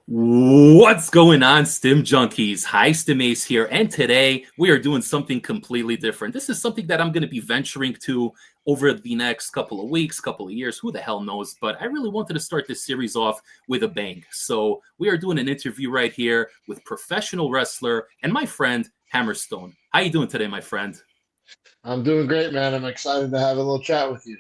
What's going on, Stim Junkies? Hi, Stim Ace here, and today we are doing something completely different. This is something that I'm going to be venturing to over the next couple of weeks, couple of years, who the hell knows, but I really wanted to start this series off with a bang. So we are doing an interview right here with professional wrestler and my friend, Hammerstone. How you doing today, my friend? I'm doing great, man. I'm excited to have a little chat with you.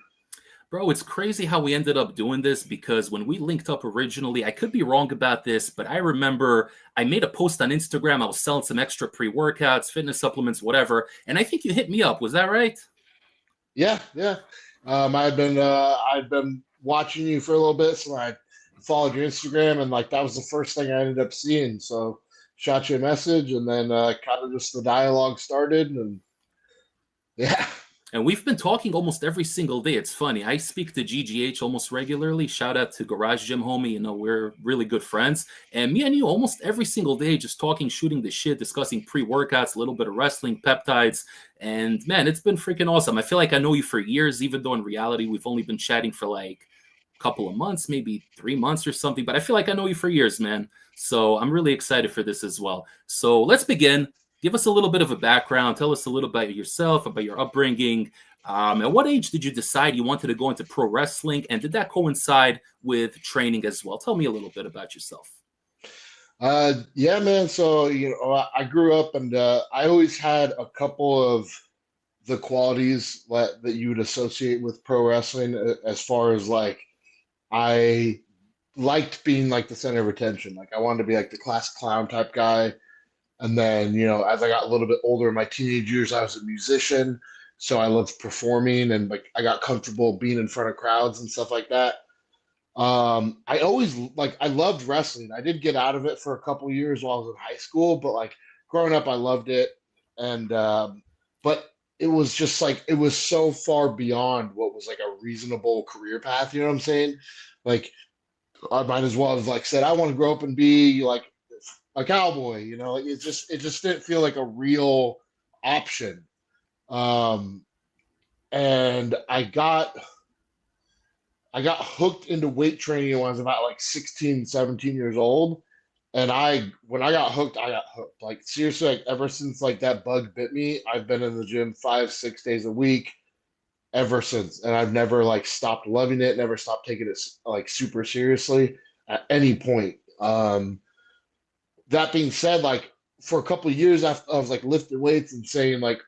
Bro, it's crazy how we ended up doing this because when we linked up originally, I could be wrong about this, but I remember I made a post on Instagram. I was selling some extra pre-workouts, fitness supplements, whatever, and I think you hit me up. Was that right? Yeah. I've been watching you for a little bit, so I followed your Instagram, and like that was the first thing I ended up seeing. So shot you a message, and then kind of just the dialogue started, and yeah. And we've been talking almost every single day. It's funny. I speak to GGH almost regularly. Shout out to Garage Gym Homie. We're really good friends. And me and you almost every single day just talking, shooting the shit, discussing pre-workouts, a little bit of wrestling, peptides. And man, it's been freaking awesome. I feel like I know you for years, even though in reality we've only been chatting for like a couple of months, maybe 3 months or something. But I feel like I know you for years, man. So I'm really excited for this as well. So let's begin. Give us a little bit of a background. Tell us a little about yourself, about your upbringing. At what age did you decide you wanted to go into pro wrestling? And did that coincide with training as well? Tell me a little bit about yourself. Yeah, man. So I grew up, and I always had a couple of the qualities that you would associate with pro wrestling, as far as like I liked being like the center of attention. Like I wanted to be like the class clown type guy. And then, as I got a little bit older in my teenage years, I was a musician. So I loved performing, and like I got comfortable being in front of crowds and stuff like that. I always like I loved wrestling. I did get out of it for a couple years while I was in high school, but like growing up, I loved it. And but it was just like it was so far beyond what was like a reasonable career path. You know what I'm saying? Like I might as well have like said I want to grow up and be like a cowboy. Like it just didn't feel like a real option. Um, and I got hooked into weight training when I was about like 16, 17 years old. And when I got hooked. Like seriously, like ever since like that bug bit me, I've been in the gym 5, 6 days a week ever since. And I've never like stopped loving it, never stopped taking it like super seriously at any point. That being said, like for a couple of years after I was like lifting weights and saying like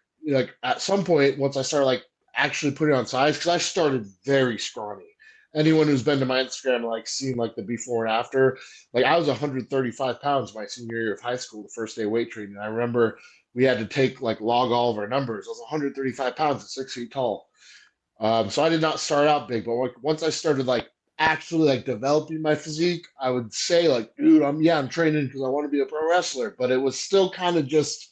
at some point once I started like actually putting on size, because I started very scrawny. Anyone who's been to my Instagram like seen like the before and after, like I was 135 pounds my senior year of high school, the first day of weight training. I remember we had to take like log all of our numbers. I was 135 pounds and 6 feet tall. So I did not start out big, but like once I started like actually like developing my physique, I would say like, dude, I'm training because I want to be a pro wrestler, but it was still kind of just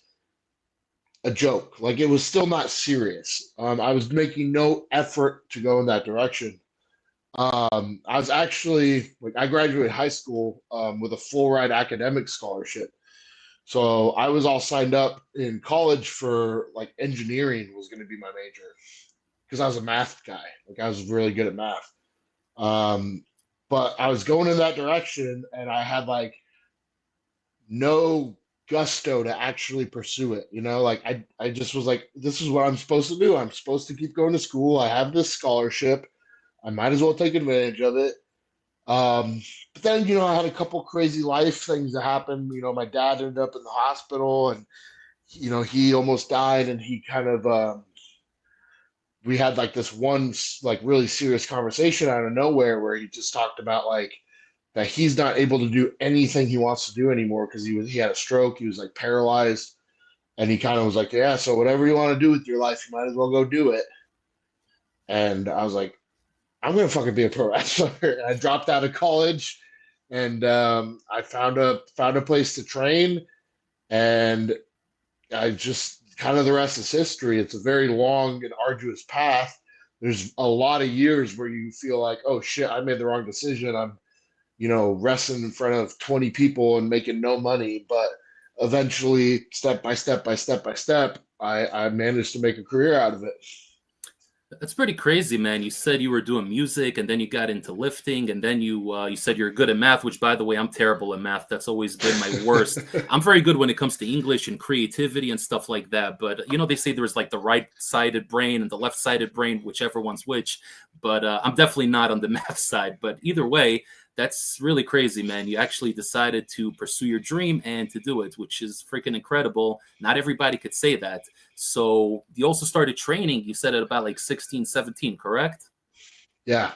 a joke. Like it was still not serious. I was making no effort to go in that direction. I was actually like I graduated high school with a full ride academic scholarship. So I was all signed up in college for like engineering was going to be my major because I was a math guy. Like I was really good at math. Um, but I was going in that direction, and I had like no gusto to actually pursue it. Like I just was like, this is what I'm supposed to do. I'm supposed to keep going to school. I have this scholarship. I might as well take advantage of it. But then, I had a couple crazy life things that happened. My dad ended up in the hospital, and he almost died, and he kind of we had like this one like really serious conversation out of nowhere where he just talked about like that he's not able to do anything he wants to do anymore because he had a stroke. He was like paralyzed, and he kind of was like, yeah, so whatever you want to do with your life, you might as well go do it. And I was like, I'm gonna fucking be a pro wrestler. And I dropped out of college, and I found a place to train, and I just kind of the rest is history. It's a very long and arduous path. There's a lot of years where you feel like, oh shit, I made the wrong decision. I'm, wrestling in front of 20 people and making no money. But eventually, step by step by step by step, I managed to make a career out of it. That's pretty crazy, man. You said you were doing music, and then you got into lifting, and then you said you're good at math. Which, by the way, I'm terrible at math. That's always been my worst. I'm very good when it comes to English and creativity and stuff like that. But they say there's like the right-sided brain and the left-sided brain, whichever one's which. But I'm definitely not on the math side. But either way, that's really crazy, man. You actually decided to pursue your dream and to do it, which is freaking incredible. Not everybody could say that. So you also started training, you said at about like 16, 17, correct? Yeah.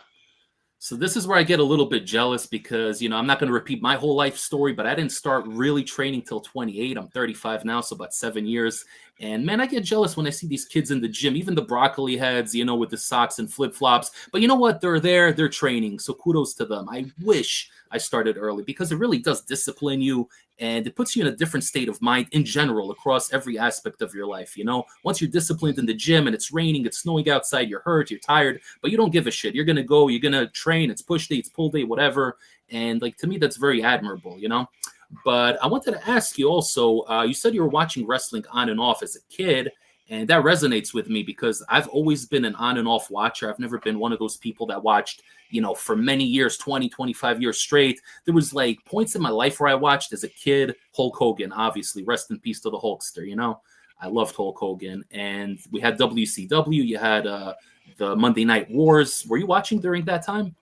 So this is where I get a little bit jealous because, I'm not going to repeat my whole life story, but I didn't start really training till 28. I'm 35 now, so about 7 years. And man, I get jealous when I see these kids in the gym, even the broccoli heads, with the socks and flip flops. But you know what? They're there, they're training. So kudos to them. I wish I started early because it really does discipline you and it puts you in a different state of mind in general across every aspect of your life. Once you're disciplined in the gym and it's raining, it's snowing outside, you're hurt, you're tired, but you don't give a shit. You're going to go, you're going to train, it's push day, it's pull day, whatever. And like, to me, that's very admirable. But I wanted to ask you also, you said you were watching wrestling on and off as a kid. And that resonates with me because I've always been an on and off watcher. I've never been one of those people that watched, for many years, 20, 25 years straight. There was like points in my life where I watched as a kid, Hulk Hogan, obviously, rest in peace to the Hulkster. I loved Hulk Hogan. And we had WCW, you had the Monday Night Wars. Were you watching during that time?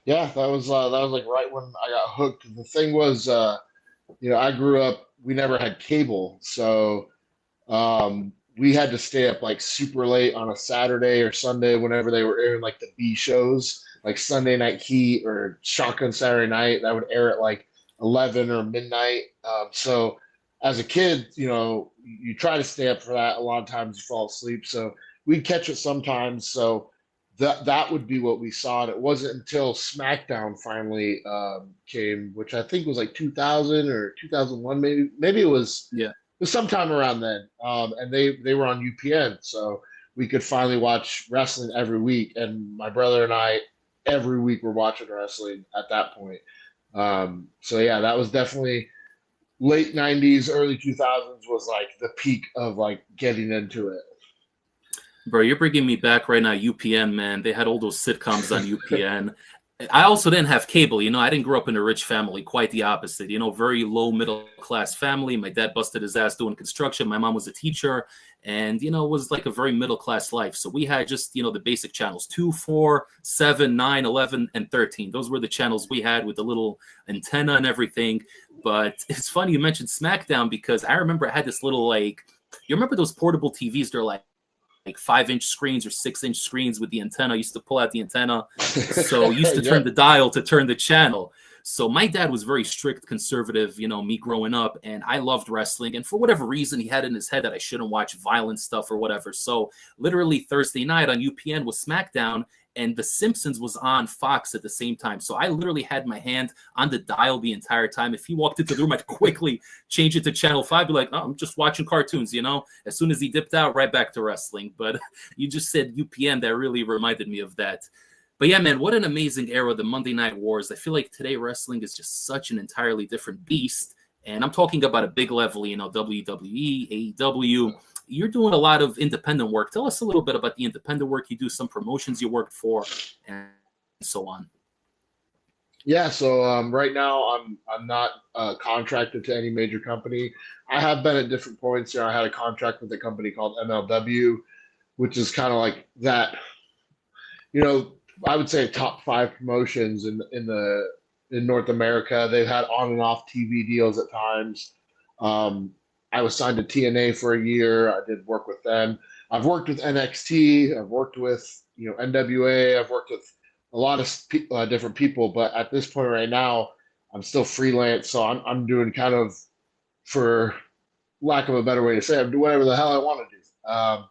Yeah, that was like right when I got hooked. The thing was, I grew up. We never had cable, so we had to stay up like super late on a Saturday or Sunday whenever they were airing like the B shows, like Sunday Night Heat or Shotgun Saturday Night. That would air at like 11 or midnight. So as a kid, you try to stay up for that. A lot of times you fall asleep. So we'd catch it sometimes. So that would be what we saw. And it wasn't until SmackDown finally came, which I think was like 2000 or 2001, maybe. Maybe it was Yeah. sometime around then. And they were on UPN, so we could finally watch wrestling every week. And my brother and I, every week, were watching wrestling at that point. So yeah, that was definitely late '90s, early 2000s was like the peak of like getting into it. Bro, you're bringing me back right now. UPN, man. They had all those sitcoms on UPN. I also didn't have cable. I didn't grow up in a rich family. Quite the opposite. Very low middle class family. My dad busted his ass doing construction. My mom was a teacher, and it was like a very middle class life. So we had just the basic channels: 2, 4, 7, 9, 11, and 13. Those were the channels we had with the little antenna and everything. But it's funny you mentioned SmackDown because I remember I had this little like. You remember those portable TVs? They're like 5-inch screens or 6-inch screens with the antenna. I used to pull out the antenna. So used to turn the dial to turn the channel. So my dad was very strict conservative, me growing up, and I loved wrestling. And for whatever reason, he had in his head that I shouldn't watch violent stuff or whatever. So literally Thursday night on UPN was SmackDown, and The Simpsons was on Fox at the same time. So I literally had my hand on the dial the entire time. If he walked into the room, I'd quickly change it to Channel 5, be like, oh, I'm just watching cartoons, As soon as he dipped out, right back to wrestling. But you just said UPN, that really reminded me of that. But yeah, man, what an amazing era, the Monday Night Wars. I feel like today wrestling is just such an entirely different beast. And I'm talking about a big level, WWE, AEW. You're doing a lot of independent work. Tell us a little bit about the independent work you do, some promotions you worked for, and so on. Yeah, so right now I'm not contracted to any major company. I have been at different points. I had a contract with a company called MLW, which is kind of like that. I would say top 5 promotions in North America. They've had on and off TV deals at times. I was signed to TNA for a year. I did work with them. I've worked with NXT. I've worked with NWA. I've worked with a lot of different people. But at this point right now, I'm still freelance. So I'm doing kind of, for lack of a better way to say, I'm doing whatever the hell I want to do.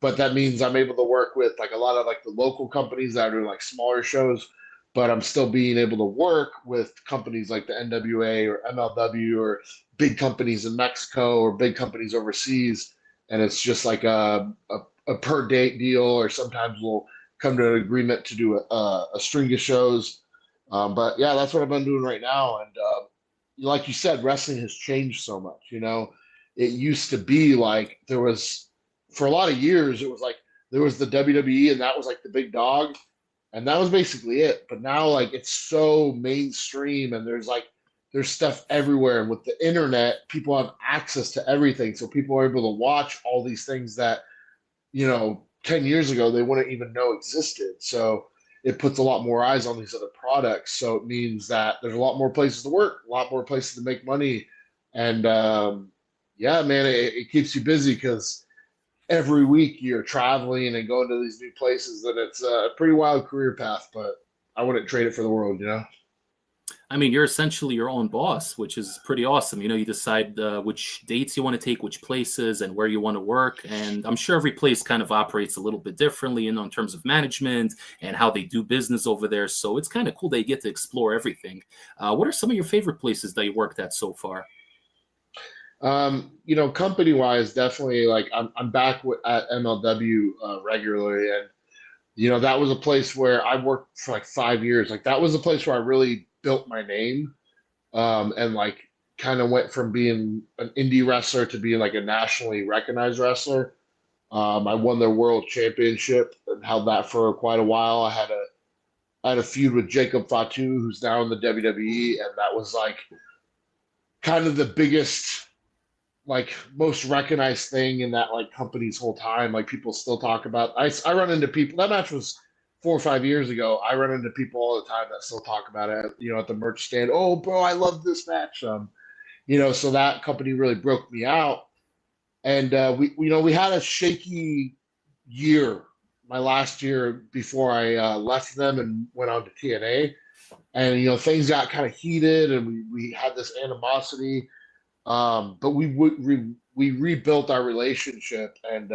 But that means I'm able to work with like a lot of like the local companies that are doing like smaller shows, but I'm still being able to work with companies like the NWA or MLW or big companies in Mexico or big companies overseas. And it's just like a per date deal, or sometimes we'll come to an agreement to do a string of shows. But yeah, that's what I've been doing right now. And like you said, wrestling has changed so much. It used to be like there was, for a lot of years, it was like there was the WWE, and that was like the big dog, and that was basically it. But now like it's so mainstream, and there's stuff everywhere. And with the internet, people have access to everything, so people are able to watch all these things that 10 years ago they wouldn't even know existed. So it puts a lot more eyes on these other products. So it means that there's a lot more places to work, a lot more places to make money, and yeah, man, it keeps you busy because every week you're traveling and going to these new places. And it's a pretty wild career path, but I wouldn't trade it for the world. I mean, you're essentially your own boss, which is pretty awesome. You decide which dates you want to take, which places, and where you want to work. And I'm sure every place kind of operates a little bit differently, in terms of management and how they do business over there. So it's kind of cool they get to explore everything. What are some of your favorite places that you worked at so far? Company wise, definitely like I'm back at MLW regularly, and that was a place where I worked for like 5 years. Like that was a place where I really built my name, and like kind of went from being an indie wrestler to being like a nationally recognized wrestler. I won their world championship and held that for quite a while. I had a feud with Jacob Fatu, who's now in the WWE, and that was like kind of the biggest, like most recognized thing in that like company's whole time. Like people still talk about. I run into people. That match was 4 or 5 years ago. I run into people all the time that still talk about it. At the merch stand. Oh, bro, I love this match. So that company really broke me out, and we had a shaky year. My last year before I left them and went on to TNA, and things got kind of heated, and we had this animosity. But we rebuilt our relationship, and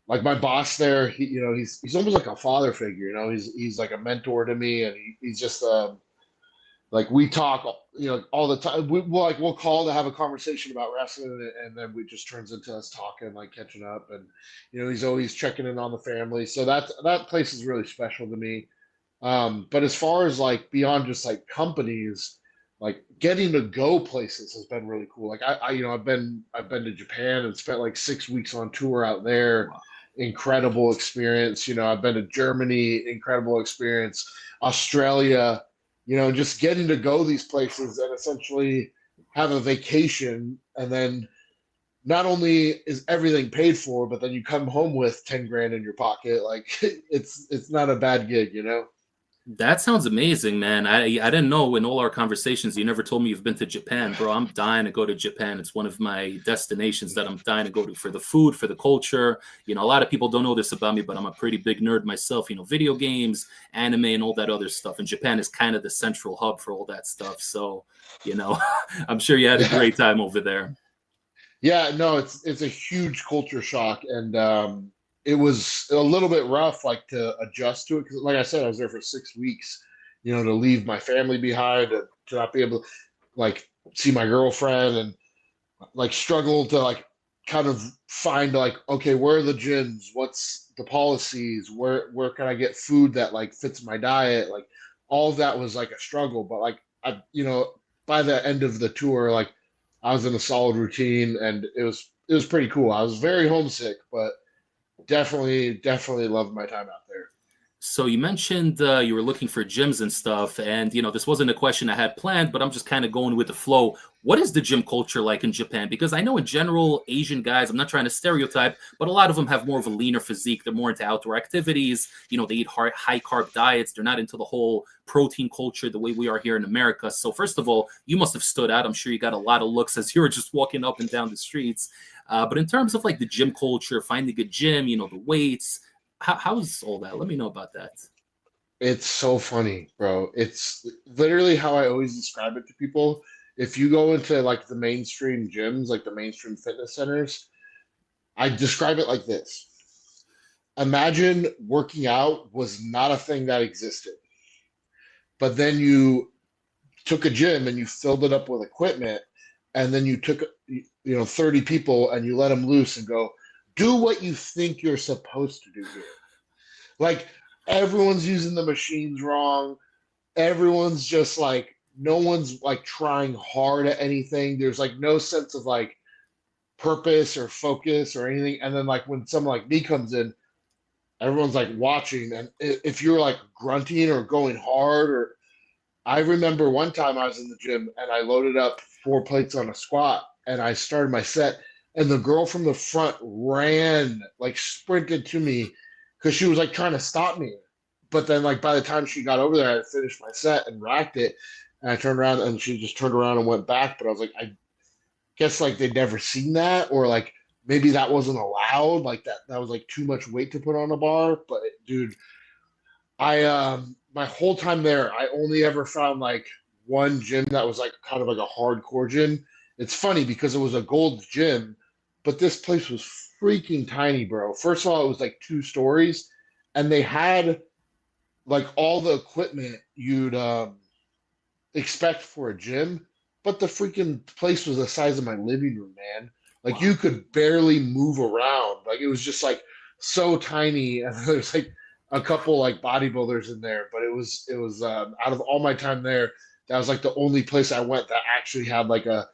like my boss there, he's almost like a father figure. He's like a mentor to me, and he's just like we talk, all the time. We'll call to have a conversation about wrestling, and then we just turns into us talking, like catching up, and he's always checking in on the family. So that place is really special to me. But as far as like beyond just like companies, like getting to go places has been really cool. Like I've been to Japan and spent like 6 weeks on tour out there. Wow. Incredible experience. I've been to Germany, incredible experience. Australia, just getting to go these places and essentially have a vacation, and then not only is everything paid for, but then you come home with 10 grand in your pocket. Like it's not a bad gig. That sounds amazing, man. I didn't know in all our conversations you never told me you've been to Japan, bro. I'm dying to go to Japan. It's one of my destinations that I'm dying to go to for the food, for the culture. A lot of people don't know this about me, but I'm a pretty big nerd myself. Video games, anime, and all that other stuff. And Japan is kind of the central hub for all that stuff. So, I'm sure you had a great time over there. Yeah, no, it's a huge culture shock, and it was a little bit rough, like to adjust to it, because, like I said, I was there for 6 weeks. To leave my family behind, to not be able to like see my girlfriend, and like struggle to like kind of find like, okay, where are the gyms? What's the policies? Where can I get food that like fits my diet? Like all of that was like a struggle, but like by the end of the tour, like I was in a solid routine, and it was pretty cool. I was very homesick, but definitely loved my time out there. So you mentioned you were looking for gyms and stuff, and this wasn't a question I had planned, but I'm just kind of going with the flow. What is the gym culture like in Japan? Because I know in general, Asian guys, I'm not trying to stereotype, but a lot of them have more of a leaner physique. They're more into outdoor activities. They eat high carb diets. They're not into the whole protein culture the way we are here in America. So first of all, you must have stood out. I'm sure you got a lot of looks as you were just walking up and down the streets. But in terms of like the gym culture, finding a gym, the weights, how's all that? Let me know about that. It's so funny, bro. It's literally how I always describe it to people. If you go into like the mainstream gyms, like the mainstream fitness centers, I describe it like this. Imagine working out was not a thing that existed, but then you took a gym and you filled it up with equipment, and then you took 30 people and you let them loose and go, do what you think you're supposed to do here. Like everyone's using the machines wrong. Everyone's just like, no one's like trying hard at anything. There's like no sense of like purpose or focus or anything. And then like when someone like me comes in, everyone's like watching, and if you're like grunting or going hard, or I remember one time I was in the gym and I loaded up 4 plates on a squat and I started my set, and the girl from the front ran, like sprinted to me because she was like trying to stop me. But then like by the time she got over there, I had finished my set and racked it. And I turned around and she just turned around and went back. But I was like, I guess like they'd never seen that, or like maybe that wasn't allowed. Like that was like too much weight to put on a bar. But dude, I my whole time there, I only ever found like one gym that was like kind of like a hardcore gym. It's funny because it was a gold gym, but this place was freaking tiny, bro. First of all, it was like 2 stories, and they had like all the equipment you'd expect for a gym, but the freaking place was the size of my living room, man. Like you Wow. could barely move around. Like it was just like so tiny, and there's like a couple like bodybuilders in there. But it was out of all my time there, that was like the only place I went that actually had like a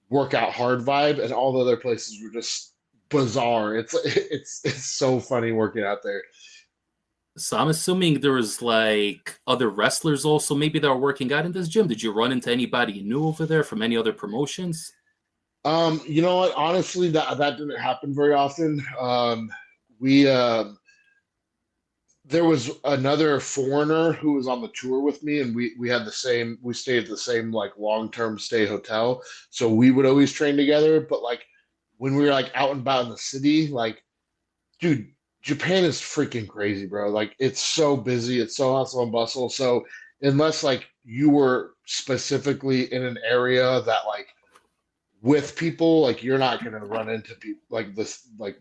workout hard vibe, and all the other places were just bizarre. It's so funny working out there. So I'm assuming there was like other wrestlers also maybe that were working out in this gym. Did you run into anybody you knew over there from any other promotions? You know what? Honestly, that didn't happen very often. We There was another foreigner who was on the tour with me, and we had the same. We stayed at the same like long-term stay hotel, so we would always train together. But like when we were like out and about in the city, like dude, Japan is freaking crazy, bro. Like it's so busy, it's so hustle and bustle. So unless like you were specifically in an area that like with people, like you're not gonna run into people like this, like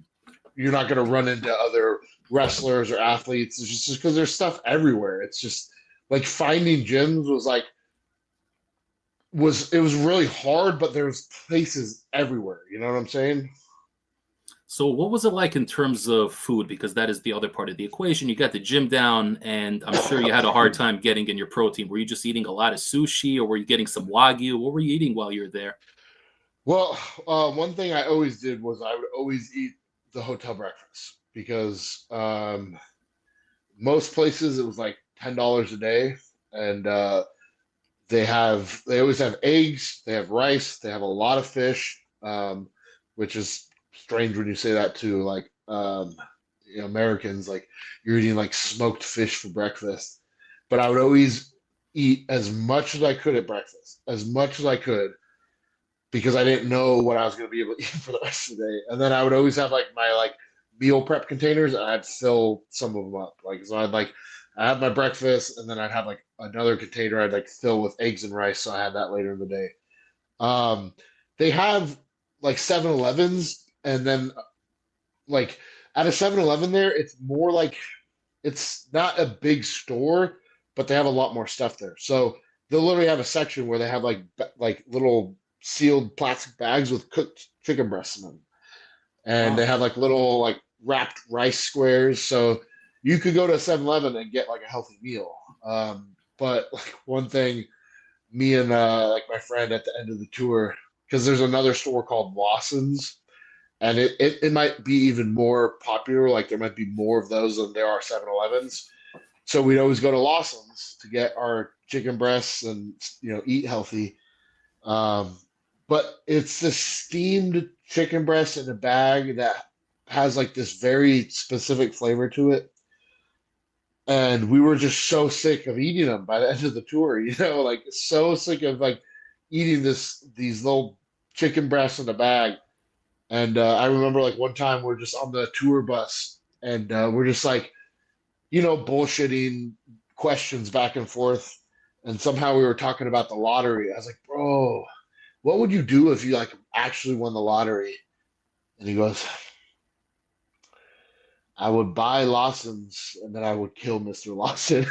you're not gonna run into other wrestlers or athletes. It's just because there's stuff everywhere. It's just like finding gyms was like was it was really hard, but there's places everywhere. You know what I'm saying? So what was it like in terms of food? Because that is the other part of the equation. You got the gym down, and I'm sure you had a hard time getting in your protein. Were you just eating a lot of sushi, or were you getting some wagyu? What were you eating while you were there? Well, one thing I always did was I would always eat the hotel breakfast because most places it was like $10 a day, and they always have eggs, they have rice, they have a lot of fish, which is strange when you say that too. Like you know, Americans like you're eating like smoked fish for breakfast, but I would always eat as much as I could at breakfast, as much as I could because I didn't know what I was going to be able to eat for the rest of the day. And then I would always have like my like meal prep containers, and I'd fill some of them up. Like so, I have my breakfast, and then I'd have like another container I'd like fill with eggs and rice, so I had that later in the day. Um, they have like 7-Elevens, and then like at a 7-Eleven there, it's more like it's not a big store, but they have a lot more stuff there. So they'll literally have a section where they have like little sealed plastic bags with cooked chicken breasts in them, and they Wow. have like little like wrapped rice squares. So you could go to a 7-Eleven and get like a healthy meal. But like one thing, me and like my friend at the end of the tour, because there's another store called Lawson's, and it might be even more popular. Like there might be more of those than there are 7-Elevens. So we'd always go to Lawson's to get our chicken breasts and eat healthy. Um, but it's the steamed chicken breast in a bag that has like this very specific flavor to it. And we were just so sick of eating them by the end of the tour, like so sick of like eating these little chicken breasts in a bag. And I remember like one time we're just on the tour bus, and we're just like, bullshitting questions back and forth. And somehow we were talking about the lottery. I was like, bro, what would you do if you like actually won the lottery? And he goes, I would buy Lawson's and then I would kill Mr. Lawson.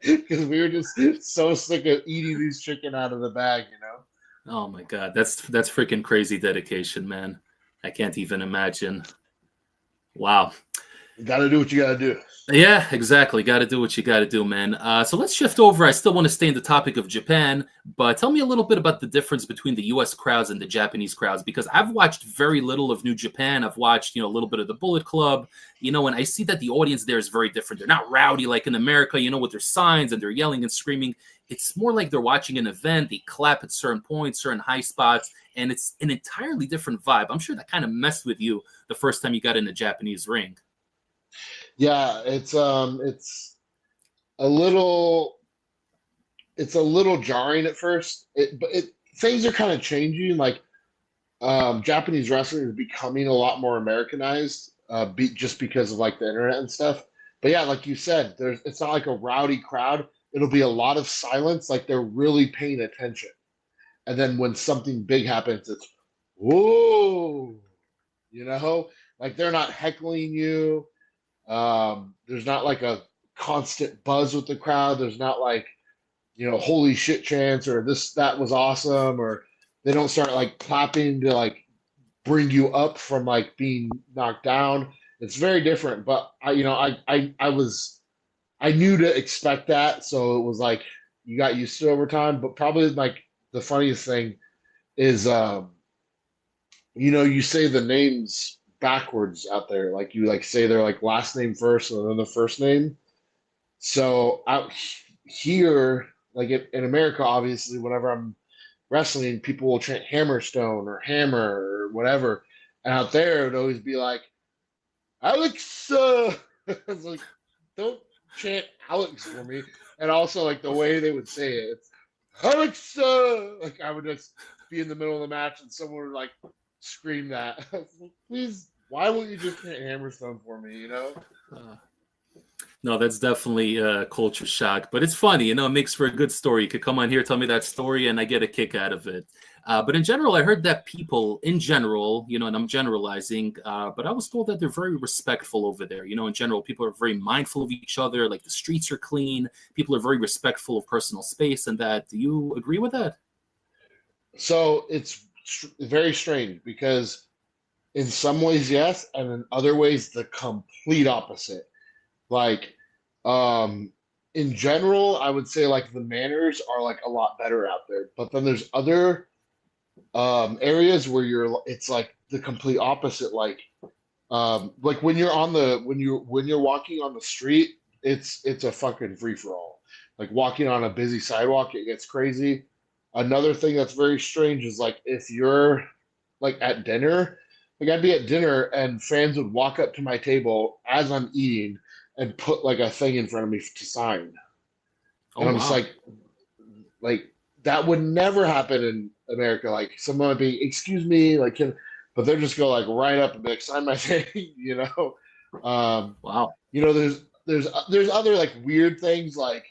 Because we were just so sick of eating these chicken out of the bag. Oh my God, that's freaking crazy dedication, man. I can't even imagine. Wow. You got to do what you got to do. Yeah, exactly. Got to do what you got to do, man. So let's shift over. I still want to stay in the topic of Japan, but tell me a little bit about the difference between the U.S. crowds and the Japanese crowds, because I've watched very little of New Japan. I've watched, a little bit of the Bullet Club, and I see that the audience there is very different. They're not rowdy like in America, with their signs and they're yelling and screaming. It's more like they're watching an event. They clap at certain points, certain high spots, and it's an entirely different vibe. I'm sure that kind of messed with you the first time you got in the Japanese ring. Yeah, it's a little jarring at first. But things are kind of changing. Like Japanese wrestling is becoming a lot more Americanized, just because of like the internet and stuff. But yeah, like you said, it's not like a rowdy crowd. It'll be a lot of silence, like they're really paying attention. And then when something big happens, it's whoa, like they're not heckling you. There's not like a constant buzz with the crowd. There's not like, holy shit chants or that was awesome, or they don't start like clapping to like bring you up from like being knocked down. It's very different, but I knew to expect that, so it was like you got used to it over time. But probably like the funniest thing is, you say the names backwards out there, like you like say their like last name first and then the first name. So out here, like in America, obviously, whenever I'm wrestling, people will chant Hammerstone or Hammer or whatever, and out there it'd always be like Alex. It's like, don't chant Alex for me. And also like the way they would say it, it's Alex. Like I would just be in the middle of the match and someone would like scream that. Please, why won't you just chant Hammerstone for me? No, that's definitely a culture shock, but it's funny, it makes for a good story. You could come on here, tell me that story, and I get a kick out of it. But in general, I heard that people in general, and I'm generalizing, but I was told that they're very respectful over there. In general, people are very mindful of each other, like the streets are clean, people are very respectful of personal space and that. Do you agree with that? So it's very strange because in some ways, yes, and in other ways, the complete opposite. Like, in general, I would say like the manners are like a lot better out there. But then there's other areas where it's like the complete opposite. Like when you're walking on the street, it's a fucking free for all. Like walking on a busy sidewalk, it gets crazy. Another thing that's very strange is like if you're like at dinner, like I'd be at dinner and fans would walk up to my table as I'm eating and put like a thing in front of me to sign. And Oh, I'm just wow. like that would never happen in America. Like someone would be, excuse me, like, but they'll just go like right up and be like, sign my thing, Um, Wow. there's other like weird things like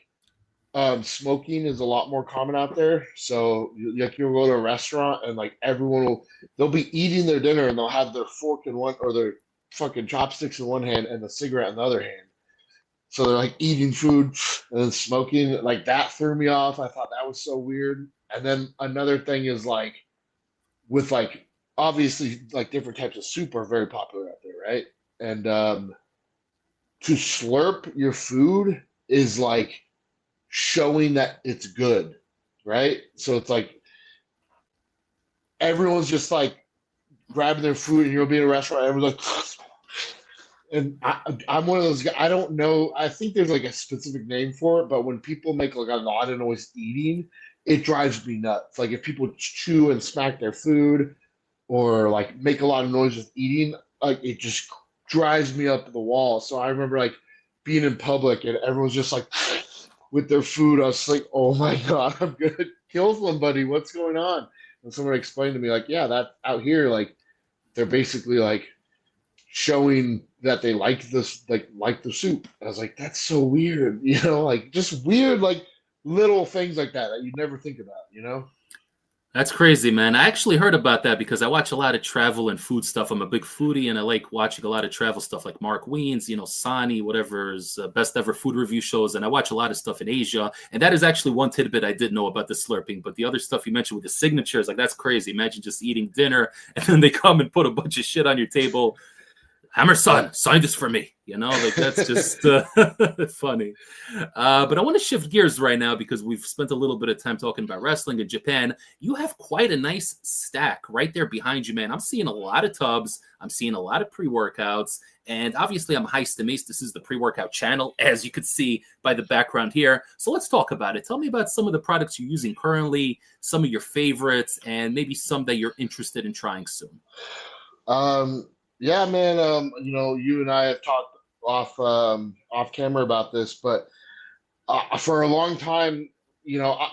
smoking is a lot more common out there. So like you'll go to a restaurant and like they'll be eating their dinner and they'll have their fork in one or their fucking chopsticks in one hand and the cigarette in the other hand. So they're like eating food and then smoking. Like that threw me off. I thought that was so weird. And then another thing is like with like obviously like different types of soup are very popular out there, right? And to slurp your food is like showing that it's good, right? So it's like everyone's just like grabbing their food and you'll be in a restaurant and everyone's like and I'm one of those guys. I don't know. I think there's like a specific name for it, but when people make like a lot of noise eating, it drives me nuts. Like if people chew and smack their food or like make a lot of noise with eating, like it just drives me up the wall. So I remember like being in public and everyone's just like with their food. I was like, oh my God, I'm gonna kill somebody. What's going on? And someone explained to me, like, yeah, that out here, like they're basically like showing that they like this, like the soup. I was like, that's so weird, like just weird, like little things like that you never think about. That's crazy, man. I actually heard about that because I watch a lot of travel and food stuff. I'm a big foodie and I like watching a lot of travel stuff like Mark Wiens, Sani, whatever's best ever food review shows. And I watch a lot of stuff in Asia. And that is actually one tidbit I did know about the slurping. But the other stuff you mentioned with the signatures, like that's crazy. Imagine just eating dinner and then they come and put a bunch of shit on your table. Hammerstone, sign this for me. You know, like that's just funny. But I want to shift gears right now because we've spent a little bit of time talking about wrestling in Japan. You have quite a nice stack right there behind you, man. I'm seeing a lot of tubs. I'm seeing a lot of pre-workouts. And obviously, I'm high Stim Ace. This is the pre-workout channel, as you could see by the background here. So let's talk about it. Tell me about some of the products you're using currently, some of your favorites, and maybe some that you're interested in trying soon. Yeah, man. You and I have talked off camera about this, but for a long time,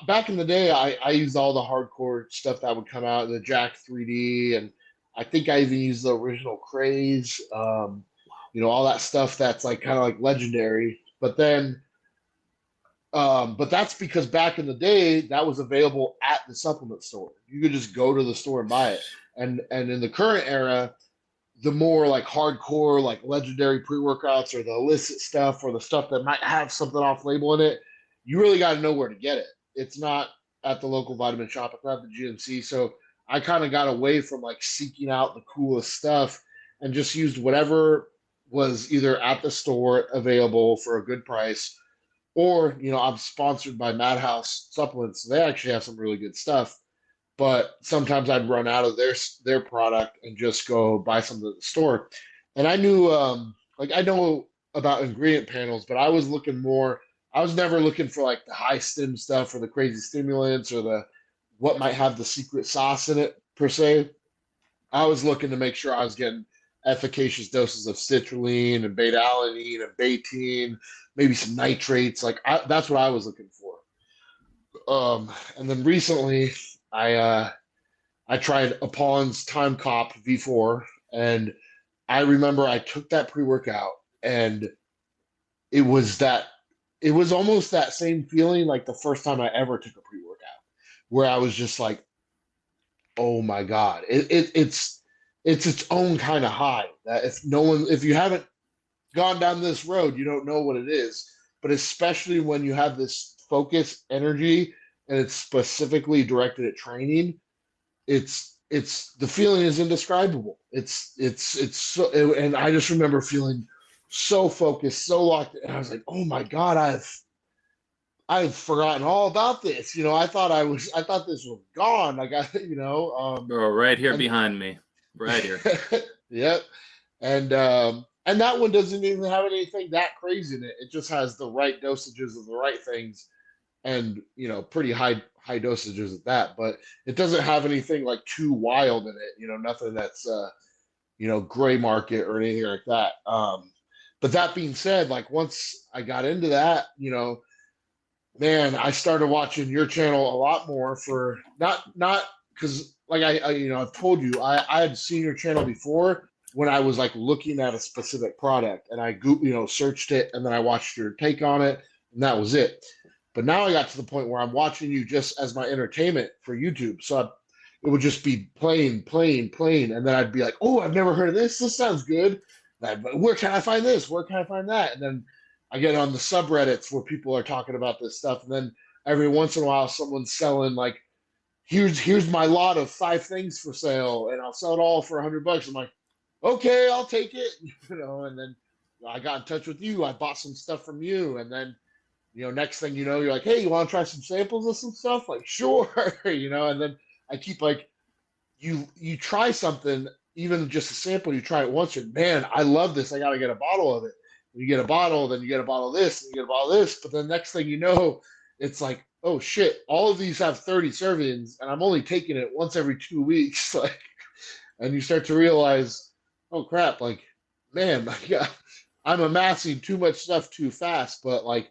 back in the day, I used all the hardcore stuff that would come out, the Jack 3D, and I think I even used the original Craze. All that stuff that's like kind of like legendary. But then, but that's because back in the day, that was available at the supplement store. You could just go to the store and buy it. And in the current era, the more like hardcore, like legendary pre-workouts or the illicit stuff or the stuff that might have something off label in it, you really got to know where to get it. It's not at the local vitamin shop. It's not the GNC. So I kind of got away from like seeking out the coolest stuff and just used whatever was either at the store available for a good price, or, I'm sponsored by Madhouse Supplements. They actually have some really good stuff. But sometimes I'd run out of their product and just go buy something at the store. And I knew, I know about ingredient panels, but I was never looking for like the high stim stuff or the crazy stimulants or the what might have the secret sauce in it per se. I was looking to make sure I was getting efficacious doses of citrulline and beta alanine and betaine, maybe some nitrates. That's what I was looking for. And then recently, I tried Apollon's Time Cop V4, and I remember I took that pre-workout, and it was almost that same feeling like the first time I ever took a pre-workout, where I was just like, oh my God, it's its own kind of high that if you haven't gone down this road, you don't know what it is. But especially when you have this focus energy and it's specifically directed at training, it's the feeling is indescribable. It's so, and I just remember feeling so focused, so locked in. And I was like, oh my God, I've forgotten all about this. I thought this was gone. Right here behind me. Right here. Yep. And that one doesn't even have anything that crazy in it. It just has the right dosages of the right things, and pretty high dosages at that. But it doesn't have anything like too wild in it. Nothing that's gray market or anything like that. But that being said, like once I got into that, man, I started watching your channel a lot more for not because like I've told you I had seen your channel before when I was like looking at a specific product, and I searched it, and then I watched your take on it, and that was it. But now I got to the point where I'm watching you just as my entertainment for YouTube. So it would just be playing, and then I'd be like, oh, I've never heard of this. This sounds good. Where can I find this? Where can I find that? And then I get on the subreddits where people are talking about this stuff, and then every once in a while someone's selling like, here's my lot of 5 things for sale, and I'll sell it all for $100. I'm like, okay, I'll take it, and then I got in touch with you. I bought some stuff from you, and then, next thing you know, you're like, hey, you want to try some samples of some stuff? Like, sure, and then I keep like, you try something, even just a sample, you try it once, and man, I love this. I got to get a bottle of it. You get a bottle, then you get a bottle of this, and you get a bottle of this, but then next thing you know, it's like, oh shit, all of these have 30 servings, and I'm only taking it once every 2 weeks, like, and you start to realize, oh crap, like, man, like, I'm amassing too much stuff too fast. But like,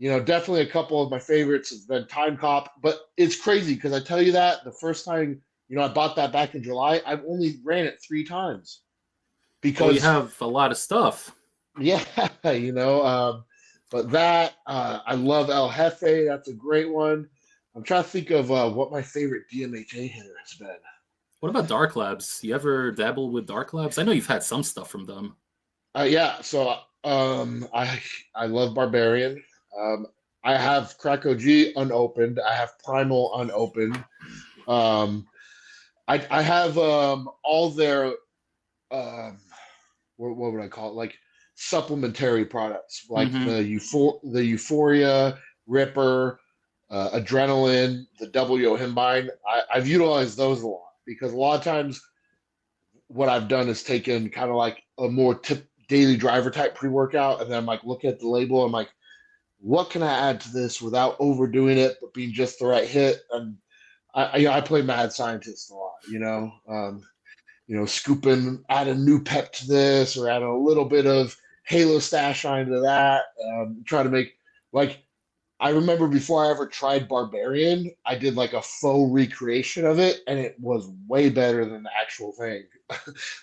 definitely a couple of my favorites have been Time Cop. But it's crazy because I tell you that the first time, I bought that back in July, I've only ran it 3 times because you have a lot of stuff. Yeah, but that I love El Jefe. That's a great one. I'm trying to think of what my favorite DMHA hitter has been. What about Dark Labs? You ever dabble with Dark Labs? I know you've had some stuff from them. Yeah, so I love Barbarian. I have Crack OG unopened. I have Primal unopened. I have all their what would I call it? Like supplementary products, like Mm-hmm. the Euphoria, Ripper, Adrenaline, the Yohimbine. I've utilized those a lot because a lot of times what I've done is taken kind of like a more daily driver type pre workout, and then I'm like look at the label. I'm like, what can I add to this without overdoing it, but being just the right hit? And I play mad scientist a lot, scooping, add a new pep to this, or add a little bit of Halo stash shine to that. Try to make like I remember before I ever tried Barbarian, I did like a faux recreation of it, and it was way better than the actual thing.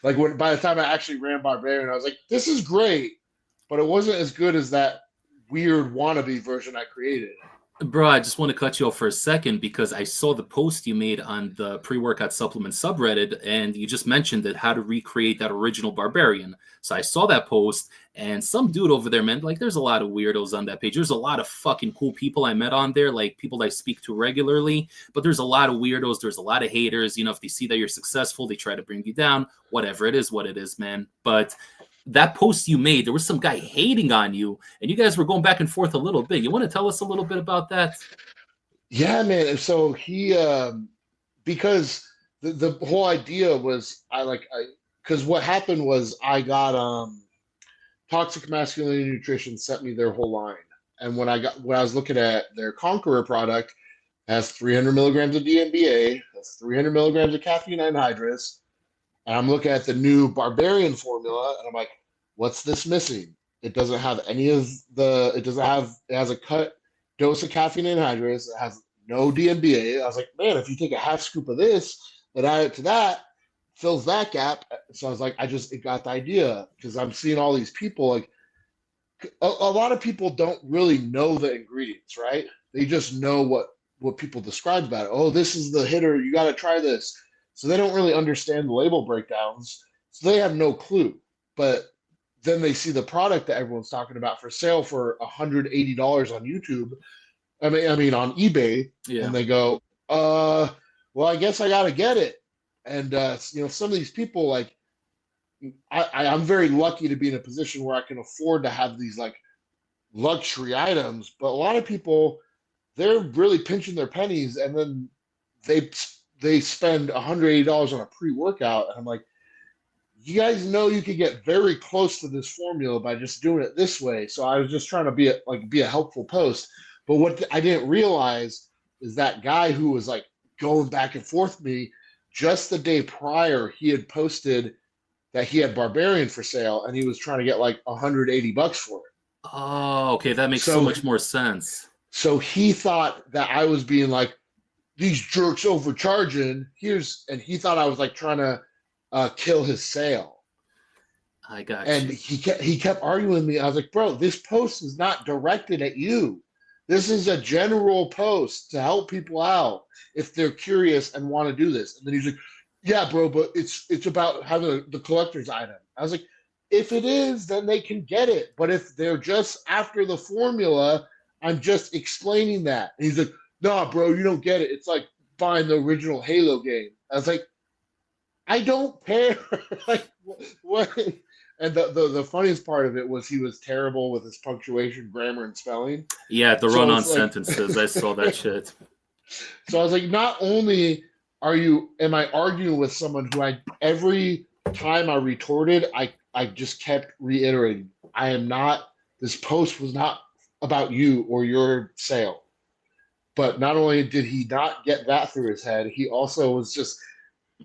Like when by the time I actually ran Barbarian, I was like, this is great, but it wasn't as good as that weird wannabe version I created. Bro, I just want to cut you off for a second because I saw the post you made on the pre-workout supplement subreddit, and you just mentioned that how to recreate that original Barbarian. So I saw that post, and some dude over there, man, like there's a lot of weirdos on that page. There's a lot of fucking cool people I met on there, like people I speak to regularly, but there's a lot of weirdos. There's a lot of haters. You know, if they see that you're successful, they try to bring you down. Whatever, it is what it is, man. But that post you made, there was some guy hating on you, and you guys were going back and forth a little bit. You want to tell us a little bit about that? Yeah, man. So he, because the whole idea was because what happened was I got Toxic Masculinity Nutrition sent me their whole line, and when I was looking at their Conqueror product, it has 300 milligrams of DMBA, that's 300 milligrams of caffeine anhydrous, and I'm looking at the new Barbarian formula, and I'm like, what's this missing? It doesn't have any of the. It doesn't have. It has a cut dose of caffeine anhydrous. It has no DMBA. I was like, man, if you take a half scoop of this and add it to that, fills that gap. So I was like, it got the idea because I'm seeing all these people like a lot of people don't really know the ingredients, right? They just know what people describe about it. Oh, this is the hitter. You got to try this. So they don't really understand the label breakdowns. So they have no clue. But then they see the product that everyone's talking about for sale for $180 on YouTube. I mean on eBay, Yeah. and they go, well, I guess I got to get it. And some of these people like I'm very lucky to be in a position where I can afford to have these like luxury items, but a lot of people they're really pinching their pennies, and then they they spend $180 on a pre-workout, and I'm like, you guys know you could get very close to this formula by just doing it this way. So I was just trying to be a helpful post. But what I didn't realize is that guy who was like going back and forth with me just the day prior, he had posted that he had Barbarian for sale, and he was trying to get like $180 for it. Oh, okay. That makes so So much more sense. so he thought that I was being like these jerks overcharging. And he thought I was like trying to kill his sale. I got And you. he kept arguing with me. I was like, bro, this post is not directed at you. This is a general post to help people out if they're curious and want to do this. And then he's like, yeah, bro, but it's about having the collector's item. I was like, if it is, then they can get it. But if they're just after the formula, I'm just explaining that. And he's like, nah, bro, you don't get it. It's like buying the original Halo game. I was like, I don't care. Like what? And the funniest part of it was he was terrible with his punctuation, grammar, and spelling. Yeah, the So run-on it's like, sentences. I saw that shit. so I was like, not only am I arguing with someone who every time I retorted, I just kept reiterating, I am not. This post was not about you or your sale. But not only did he not get that through his head, he also was just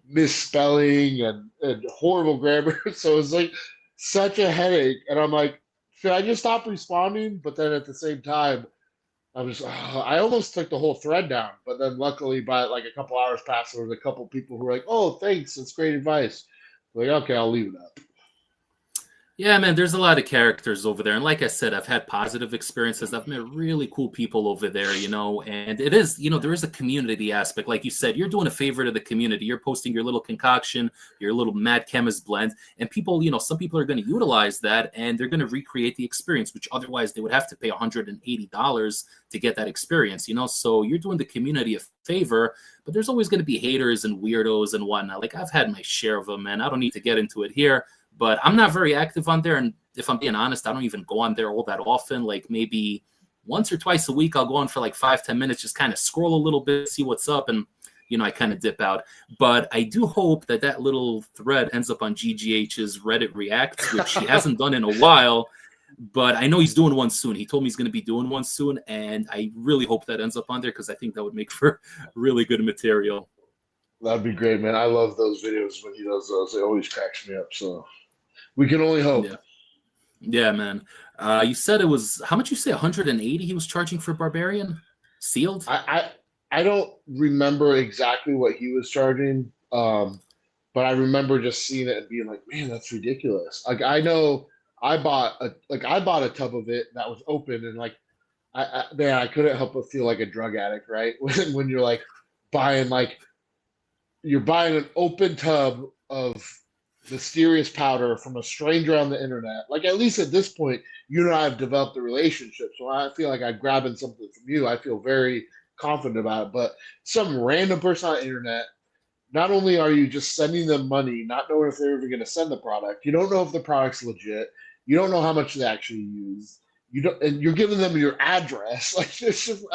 misspelling and horrible grammar. So it was like such a headache. And I'm like, should I just stop responding? But then at the same time, I almost took the whole thread down. But then luckily, by like a couple hours passed, there was a couple people who were like, oh, thanks. That's great advice. Like, okay, I'll leave it up. Yeah, man, there's a lot of characters over there. And like I said, I've had positive experiences. I've met really cool people over there, and it is, there is a community aspect. Like you said, you're doing a favor to the community. You're posting your little concoction, your little Mad Chemist blend. And people, some people are going to utilize that and they're going to recreate the experience, which otherwise they would have to pay $180 to get that experience, So you're doing the community a favor, but there's always going to be haters and weirdos and whatnot. Like I've had my share of them, man. I don't need to get into it here. but I'm not very active on there. And if I'm being honest, I don't even go on there all that often. Like maybe once or twice a week, I'll go on for like 5-10 minutes, just kind of scroll a little bit, see what's up. And, I kind of dip out. But I do hope that little thread ends up on GGH's Reddit Reacts, which he hasn't done in a while. But I know he's doing one soon. He told me he's going to be doing one soon. And I really hope that ends up on there because I think that would make for really good material. That'd be great, man. I love those videos when he does those. It always cracks me up. So we can only hope. Yeah, man. You said it was, how much you say, 180 he was charging for Barbarian? Sealed? I don't remember exactly what he was charging, but I remember just seeing it and being like, man, that's ridiculous. Like I know I bought a tub of it that was open, and like I couldn't help but feel like a drug addict, right? When you're like buying you're buying an open tub of mysterious powder from a stranger on the internet. Like at least at this point, you and I have developed a relationship, so I feel like I'm grabbing something from you. I feel very confident about it. But some random person on the internet, not only are you just sending them money, not knowing if they're even going to send the product, you don't know if the product's legit, you don't know how much they actually use, and you're giving them your address. Like I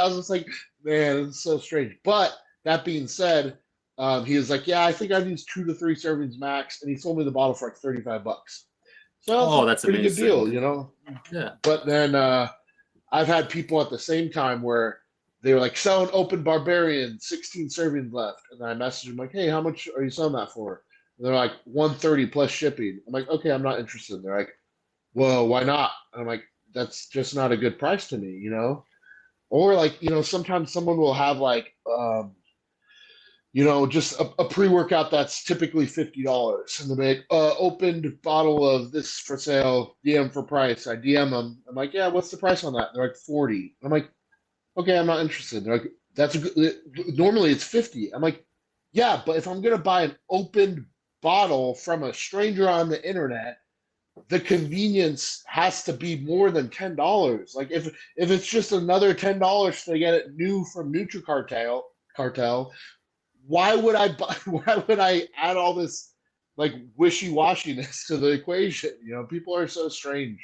was just like, man, it's so strange. But that being said, he was like, yeah, I think I've used 2 to 3 servings max, and he sold me the bottle for like $35. So that's a pretty amazing. good deal, Yeah. But then I've had people at the same time where they were like selling open Barbarian, 16 servings left, and I messaged them like, hey, how much are you selling that for? And they're like 130 plus shipping. I'm like, okay, I'm not interested. They're like, well, why not? And I'm like, that's just not a good price to me, Or like, sometimes someone will have like just a pre-workout that's typically $50, and they'll be like, opened bottle of this for sale, DM for price. I DM them. I'm like, yeah, what's the price on that? They're like 40. I'm like, okay, I'm not interested. They're like, that's a good. Normally it's 50. I'm like, yeah, but if I'm gonna buy an opened bottle from a stranger on the internet, the convenience has to be more than $10. Like if it's just another $10 to get it new from Cartel, why would I buy? Why would I add all this like wishy-washiness to the equation? People are so strange.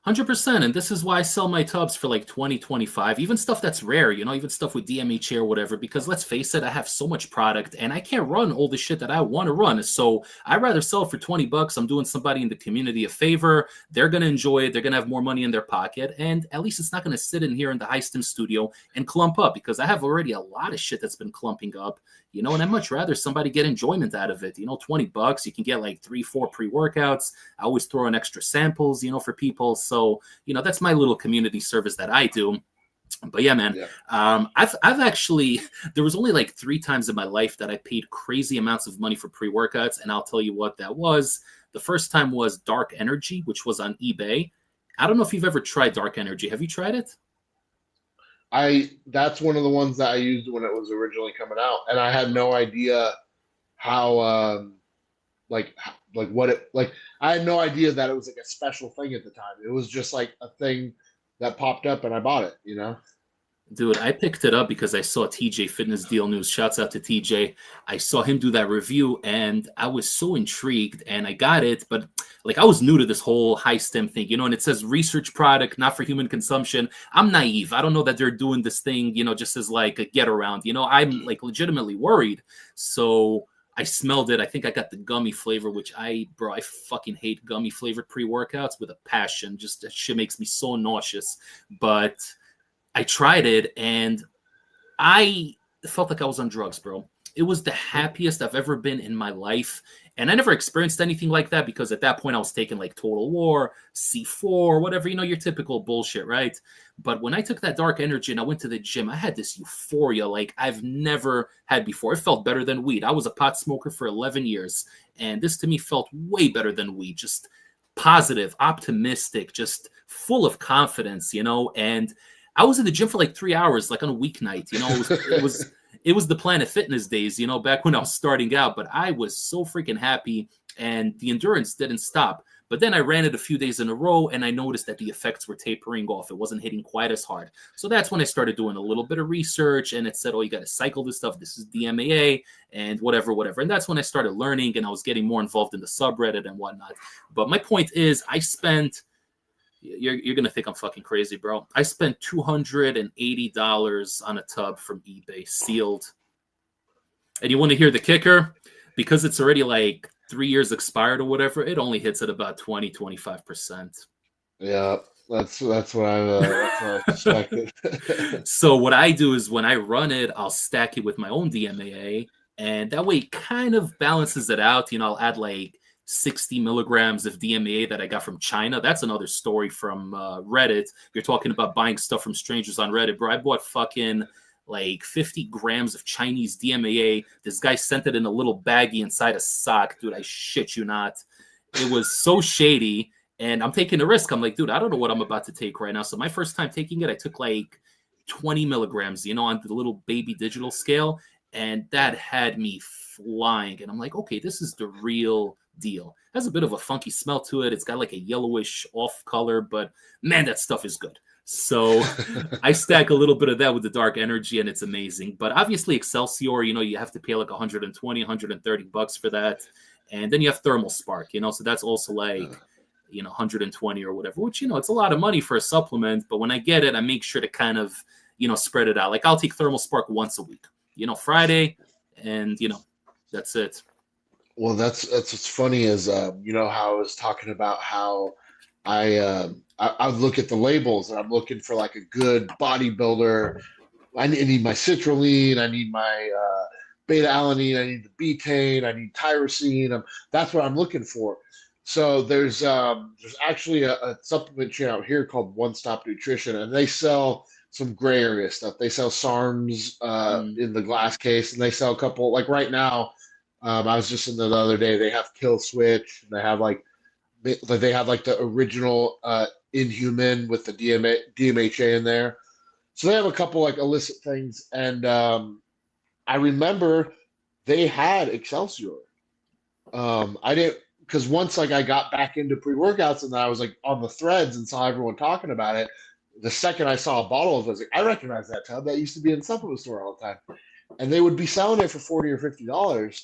100%. And this is why I sell my tubs for like 20, 25, even stuff that's rare, even stuff with DMHA or whatever, because let's face it, I have so much product and I can't run all the shit that I want to run. So I'd rather sell it for $20. I'm doing somebody in the community a favor. They're going to enjoy it. They're going to have more money in their pocket. And at least it's not going to sit in here in the high stim studio and clump up, because I have already a lot of shit that's been clumping up, and I'd much rather somebody get enjoyment out of it. $20, you can get like 3-4 pre-workouts. I always throw in extra samples, for people. So, that's my little community service that I do. But yeah, man, I've actually, there was only like 3 times in my life that I paid crazy amounts of money for pre-workouts. And I'll tell you what that was. The first time was Dark Energy, which was on eBay. I don't know if you've ever tried Dark Energy. Have you tried it? That's one of the ones that I used when it was originally coming out, and I had no idea how I had no idea that it was like a special thing at the time. It was just like a thing that popped up and I bought it, Dude, I picked it up because I saw TJ Fitness Deal News. Shouts out to TJ. I saw him do that review and I was so intrigued and I got it. But like I was new to this whole high stim thing, and it says research product, not for human consumption. I'm naive. I don't know that they're doing this thing, just as like a get around. I'm like legitimately worried. So I smelled it. I think I got the gummy flavor, which I fucking hate gummy flavored pre-workouts with a passion. Just that shit makes me so nauseous. But I tried it and I felt like I was on drugs, bro. It was the happiest I've ever been in my life. And I never experienced anything like that because at that point I was taking like Total War, C4, whatever, your typical bullshit, right? But when I took that Dark Energy and I went to the gym, I had this euphoria like I've never had before. It felt better than weed. I was a pot smoker for 11 years. And this to me felt way better than weed. Just positive, optimistic, just full of confidence, and I was in the gym for like 3 hours, like on a weeknight. It was the Planet Fitness days, back when I was starting out. But I was so freaking happy, and the endurance didn't stop. But then I ran it a few days in a row, and I noticed that the effects were tapering off. It wasn't hitting quite as hard. So that's when I started doing a little bit of research, and it said, oh, you got to cycle this stuff. This is DMAA and whatever. And that's when I started learning, and I was getting more involved in the subreddit and whatnot. But my point is, I spent, you're going to think I'm fucking crazy, bro. I spent $280 on a tub from eBay, sealed. And you want to hear the kicker? Because it's already like 3 years expired or whatever, it only hits at about 20-25%. Yeah, that's what I expected. So what I do is when I run it, I'll stack it with my own DMAA, and that way it kind of balances it out. I'll add like 60 milligrams of DMAA that I got from China. That's another story from Reddit. You're talking about buying stuff from strangers on Reddit, bro. I bought fucking like 50 grams of Chinese DMAA. This guy sent it in a little baggie inside a sock. Dude, I shit you not. It was so shady, and I'm taking a risk. I'm like, dude, I don't know what I'm about to take right now. So my first time taking it, I took like 20 milligrams, on the little baby digital scale, and that had me flying. And I'm like, okay, this is the real deal. It has a bit of a funky smell to it. It's got like a yellowish off color, but man, that stuff is good. So I stack a little bit of that with the dark energy, and it's amazing. But obviously Excelsior, you have to pay like 120, 130 bucks for that. And then you have thermal spark, so that's also like, 120 or whatever, which, it's a lot of money for a supplement. But when I get it, I make sure to kind of, spread it out. Like I'll take thermal spark once a week, Friday, and, that's it. Well, that's what's funny is, how I was talking about how I look at the labels and I'm looking for like a good bodybuilder. I need my citrulline, I need my beta alanine, I need the betaine, I need tyrosine. That's what I'm looking for. So there's actually a supplement chain out here called One Stop Nutrition, and they sell some gray area stuff. They sell SARMs in the glass case, and they sell a couple. Like right now, I was just in there the other day. They have Kill Switch. And they have they have like the original Inhuman with the DMHA in there. So they have a couple like illicit things, and I remember they had Excelsior. I didn't, because once like I got back into pre-workouts and I was like on the threads and saw everyone talking about it, the second I saw a bottle of it, I was like, I recognize that tub. That used to be in the supplement store all the time. And they would be selling it for $40 or $50.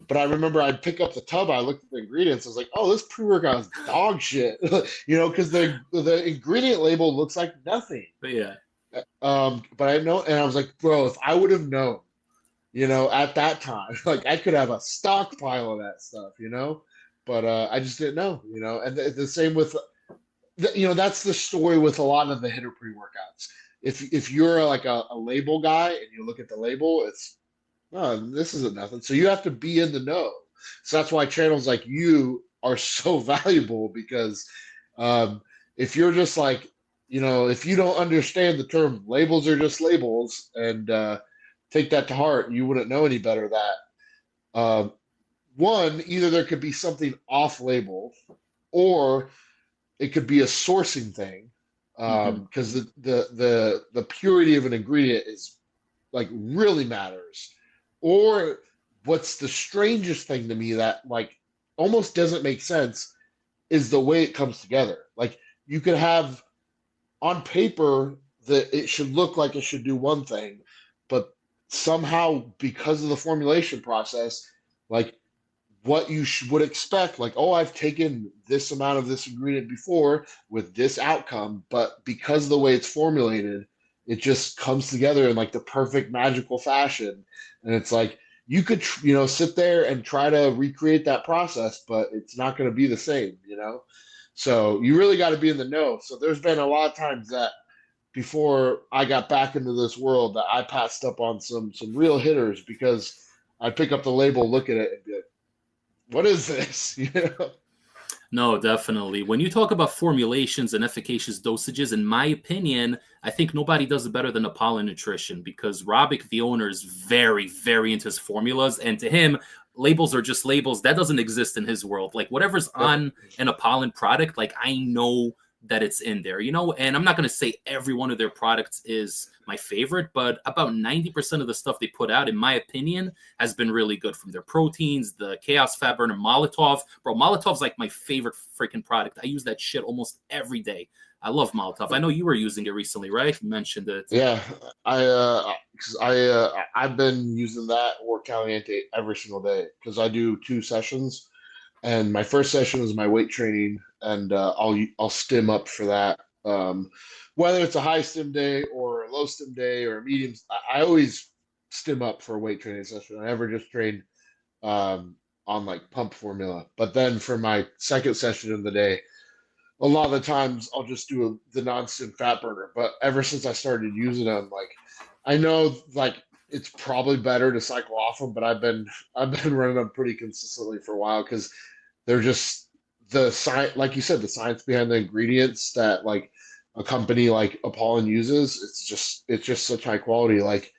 But I remember I'd pick up the tub, I looked at the ingredients, I was like, oh, this pre-workout is dog shit. Because the ingredient label looks like nothing. But yeah. But I know, and I was like, bro, if I would have known, at that time, like I could have a stockpile of that stuff, but I just didn't know, and the same with, that's the story with a lot of the hitter pre-workouts. If you're like a label guy and you look at the label, it's, oh, this isn't nothing. So you have to be in the know. So that's why channels like you are so valuable, because if you're just like, if you don't understand the term labels are just labels and take that to heart, you wouldn't know any better that one, either there could be something off label, or it could be a sourcing thing, because the purity of an ingredient is like really matters. Or what's the strangest thing to me that like almost doesn't make sense is the way it comes together. Like you could have on paper that it should look like it should do one thing, but somehow because of the formulation process, like what you would expect, like, oh, I've taken this amount of this ingredient before with this outcome, but because of the way it's formulated, it just comes together in like the perfect magical fashion. And it's like, you could, sit there and try to recreate that process, but it's not going to be the same, So you really got to be in the know. So there's been a lot of times that before I got back into this world that I passed up on some real hitters because I'd pick up the label, look at it, and be like, what is this? No, definitely. When you talk about formulations and efficacious dosages, in my opinion, I think nobody does it better than Apollo Nutrition, because Robic, the owner, is very, very into his formulas. And to him, labels are just labels. That doesn't exist in his world. Like whatever's on an Apollo product, like I know that it's in there, you know. And I'm not going to say every one of their products is my favorite, but about 90% of the stuff they put out, in my opinion, has been really good. From their proteins, the Chaos Fat Burner, Molotov. Bro, Molotov's like my favorite freaking product. I use that shit almost every day. I love Molotov. I know you were using it recently, right? You mentioned it. Yeah, I've been using that or Caliente every single day because I do 2 sessions, and my first session is my weight training, and I'll stim up for that. Whether it's a high stim day or a low stim day or a medium, I always stim up for a weight training session. I never just train on like pump formula. But then for my second session of the day, a lot of the times I'll just do the non-stim fat burner. But ever since I started using them, like I know like it's probably better to cycle off them, but I've been running them pretty consistently for a while because they're just the science, like you said, the science behind the ingredients that like a company like Apollon uses. It's just such high quality. Like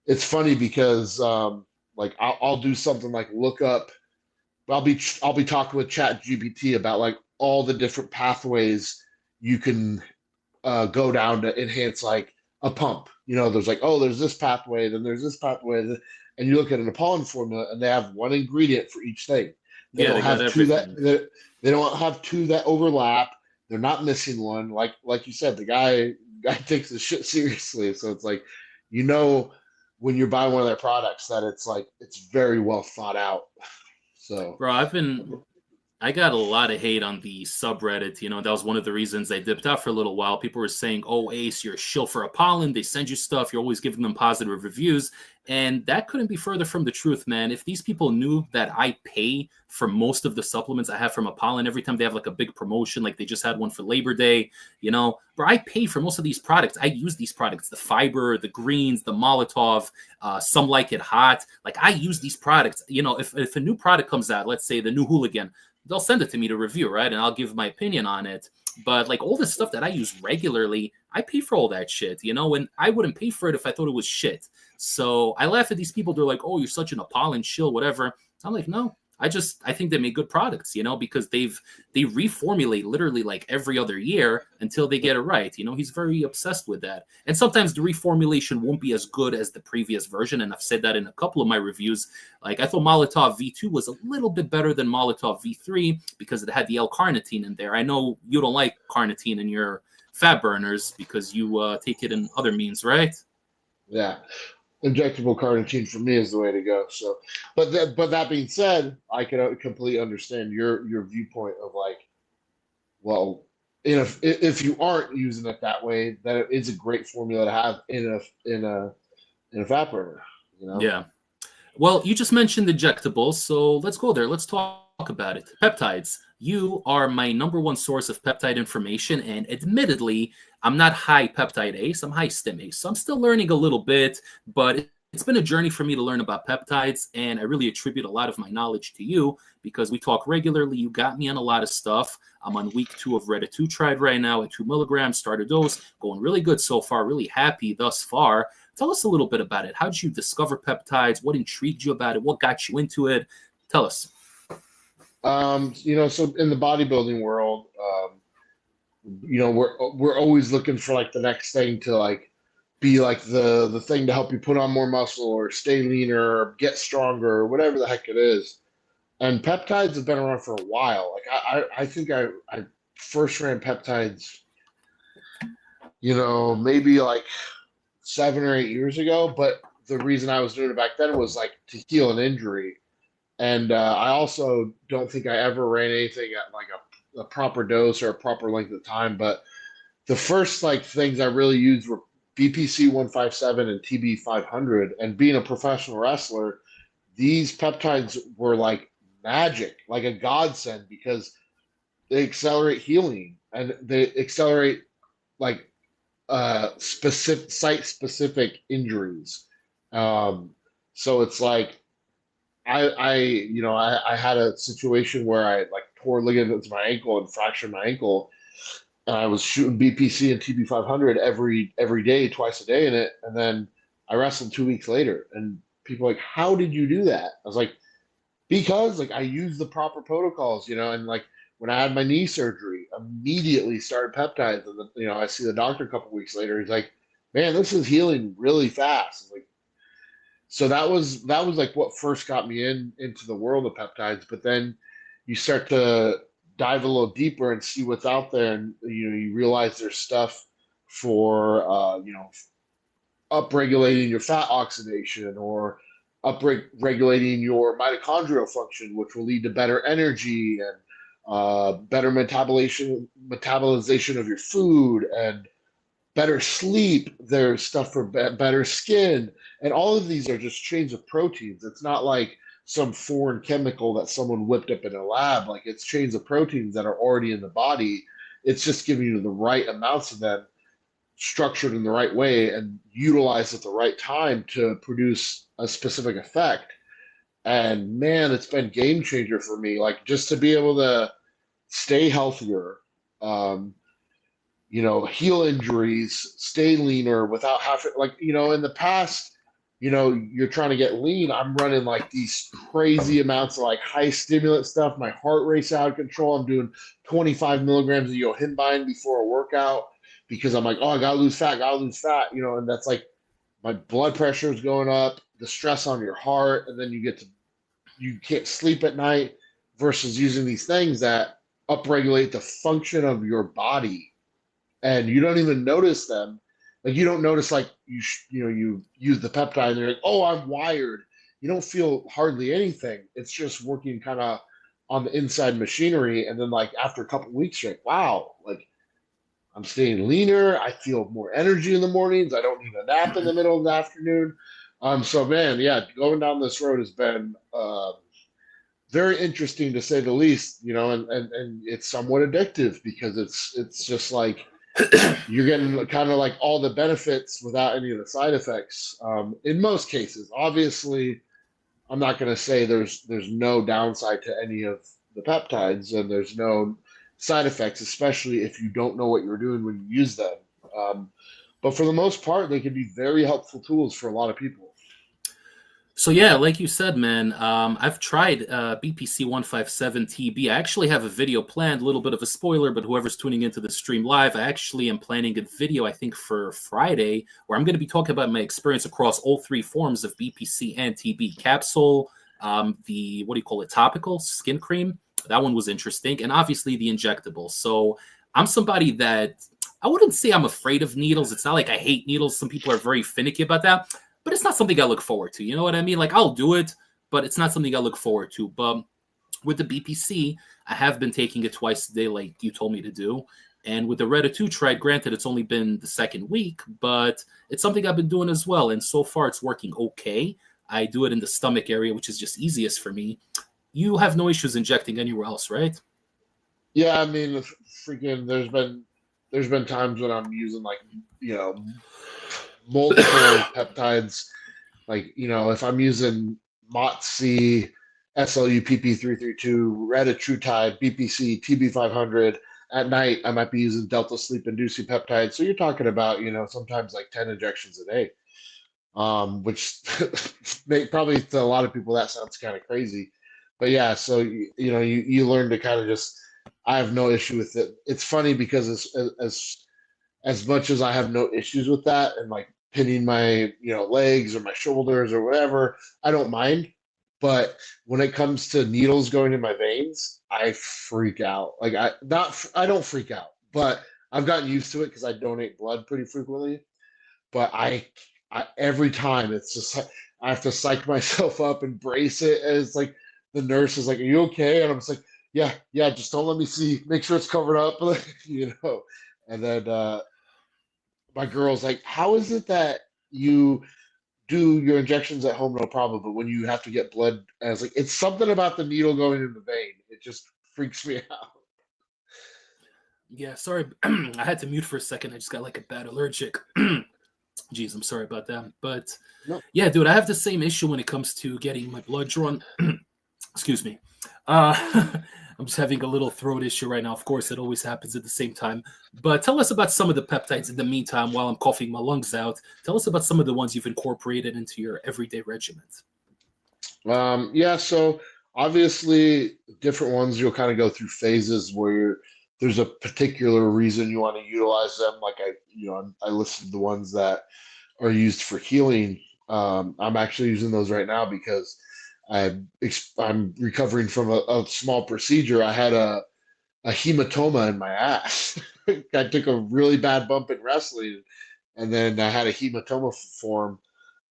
it's funny because like I'll do something like look up. I'll be talking with Chat GPT about like all the different pathways you can go down to enhance like a pump. You know, there's like, oh, there's this pathway, then there's this pathway, and you look at an pollen formula, and they have one ingredient for each thing. They Yeah, don't they got have two everything. they don't have two that overlap. They're not missing one. Like you said, the guy takes the shit seriously. So it's like, you know, when you're buying one of their products, that it's like it's very well thought out. So Bro, I got a lot of hate on the subreddit. You know, that was one of the reasons I dipped out for a little while. People were saying, oh, Ace, you're a shill for Apollon. They send you stuff. You're always giving them positive reviews. And that couldn't be further from the truth, man. If these people knew that I pay for most of the supplements I have from Apollon every time they have like a big promotion, like they just had one for Labor Day, you know, bro, I pay for most of these products. I use these products, the fiber, the greens, the Molotov, some like it hot. Like I use these products. You know, if a new product comes out, let's say the new Hooligan, they'll send it to me to review, right? And I'll give my opinion on it. But like all this stuff that I use regularly, I pay for all that shit, you know, and I wouldn't pay for it if I thought it was shit. So I laugh at these people. They're like, oh, you're such an Apollon shill, whatever. I'm like, no, I think they make good products, you know, because they reformulate literally like every other year until they get it right. You know, he's very obsessed with that. And sometimes the reformulation won't be as good as the previous version. And I've said that in a couple of my reviews. Like I thought Molotov V2 was a little bit better than Molotov V3 because it had the L-carnitine in there. I know you don't like carnitine in your fat burners because you take it in other means, right? yeah, injectable carnitine for me is the way to go. So, but that being said, I can completely understand your viewpoint of like, well, if you aren't using it that way, that it is a great formula to have in a fat burner. You know. Yeah. Well, you just mentioned injectables, so let's go there. Let's talk about it. Peptides. You are my number one source of peptide information, and admittedly, I'm not high peptide ace. I'm high stim ace. So I'm still learning a little bit, but it's been a journey for me to learn about peptides, and I really attribute a lot of my knowledge to you because we talk regularly. You got me on a lot of stuff. I'm on week 2 of Retatrutide right now at 2 milligrams, starter dose, going really good so far, really happy thus far. Tell us a little bit about it. How did you discover peptides? What intrigued you about it? What got you into it? Tell us. So in the bodybuilding world, we're always looking for like the next thing to like be like the thing to help you put on more muscle or stay leaner or get stronger or whatever the heck it is. And peptides have been around for a while. Like I think I first ran peptides, maybe like 7 or 8 years ago. But the reason I was doing it back then was like to heal an injury. And I also don't think I ever ran anything at like a proper dose or a proper length of time. But the first like things I really used were BPC 157 and TB 500. And being a professional wrestler, these peptides were like magic, like a godsend, because they accelerate healing and they accelerate like specific site specific injuries. So it's like I had a situation where I like tore ligaments in my ankle and fractured my ankle, and I was shooting BPC and TB 500 every day, twice a day in it, and then I wrestled 2 weeks later, and people were like, how did you do that? I was like, because like I use the proper protocols, and like when I had my knee surgery, immediately started peptides. And I see the doctor a couple weeks later. He's like, "Man, this is healing really fast." Like, so that was like what first got me into the world of peptides. But then you start to dive a little deeper and see what's out there, and you realize there's stuff for upregulating your fat oxidation or upregulating your mitochondrial function, which will lead to better energy and better metabolization of your food and better sleep. There's stuff for better skin. And all of these are just chains of proteins. It's not like some foreign chemical that someone whipped up in a lab. Like, it's chains of proteins that are already in the body. It's just giving you the right amounts of them structured in the right way and utilized at the right time to produce a specific effect. And man, it's been game changer for me. Like, just to be able to stay healthier, heal injuries, stay leaner without having, like, in the past, you're trying to get lean. I'm running like these crazy amounts of like high stimulant stuff. My heart rate's out of control. I'm doing 25 milligrams of yohimbine before a workout because I'm like, oh, I gotta lose fat, and that's like my blood pressure is going up, the stress on your heart, and then you can't sleep at night versus using these things that upregulate the function of your body, and you don't even notice them. Like, you don't notice, like, you use the peptide and you're like, oh, I'm wired. You don't feel hardly anything. It's just working kind of on the inside machinery, and then like after a couple of weeks, you're like, wow, like, I'm staying leaner. I feel more energy in the mornings. I don't need a nap in the middle of the afternoon. So man, yeah, going down this road has been very interesting to say the least, and it's somewhat addictive because it's just like you're getting kind of like all the benefits without any of the side effects. In most cases, obviously, I'm not going to say there's no downside to any of the peptides, and there's no side effects, especially if you don't know what you're doing when you use them. But for the most part, they can be very helpful tools for a lot of people. So yeah, like you said, man, I've tried BPC 157TB. I actually have a video planned, a little bit of a spoiler, but whoever's tuning into the stream live, I actually am planning a video, I think, for Friday, where I'm going to be talking about my experience across all three forms of BPC and TB. Capsule, the, what do you call it, topical skin cream. That one was interesting. And obviously the injectable. So I'm somebody that, I wouldn't say I'm afraid of needles. It's not like I hate needles. Some people are very finicky about that. But it's not something I look forward to. You know what I mean? Like, I'll do it, but it's not something I look forward to. But with the BPC, I have been taking it twice a day, like you told me to do. And with the retatrutide, granted, it's only been the second week, but it's something I've been doing as well. And so far, it's working okay. I do it in the stomach area, which is just easiest for me. You have no issues injecting anywhere else, right? Yeah, I mean, freaking, there's been times when I'm using, like, multiple peptides. Like, if I'm using MOTS-C, SLU PP332, retatrutide, BPC, TB500, at night I might be using delta sleep inducing peptides. So you're talking about, sometimes like 10 injections a day, which probably to a lot of people that sounds kind of crazy. But yeah, so you learn to kind of just, I have no issue with it. It's funny because as much as I have no issues with that and like pinning my legs or my shoulders or whatever, I don't mind. But when it comes to needles going in my veins, I freak out. Like, I don't freak out, but I've gotten used to it because I donate blood pretty frequently. But I every time it's just like I have to psych myself up and brace it. And it's like the nurse is like, "Are you okay?" And I'm just like, "Yeah, just don't let me see. Make sure it's covered up." And then my girl's like, "How is it that you do your injections at home, no problem, but when you have to get blood," and I was like, "It's something about the needle going in the vein. It just freaks me out." Yeah, sorry. I had to mute for a second. I just got like a bad allergic. Jeez, I'm sorry about that. But No. yeah, dude, I have the same issue when it comes to getting my blood drawn. Excuse me. I'm just having a little throat issue right now. Of course, it always happens at the same time. But tell us about some of the peptides in the meantime while I'm coughing my lungs out. Tell us about some of the ones you've incorporated into your everyday regimen. Yeah, so Obviously, different ones you'll kind of go through phases where there's a particular reason you want to utilize them. Like I listed the ones that are used for healing. I'm actually using those right now because I'm recovering from a small procedure. I had a hematoma in my ass. I took a really bad bump in wrestling, and then I had a hematoma form,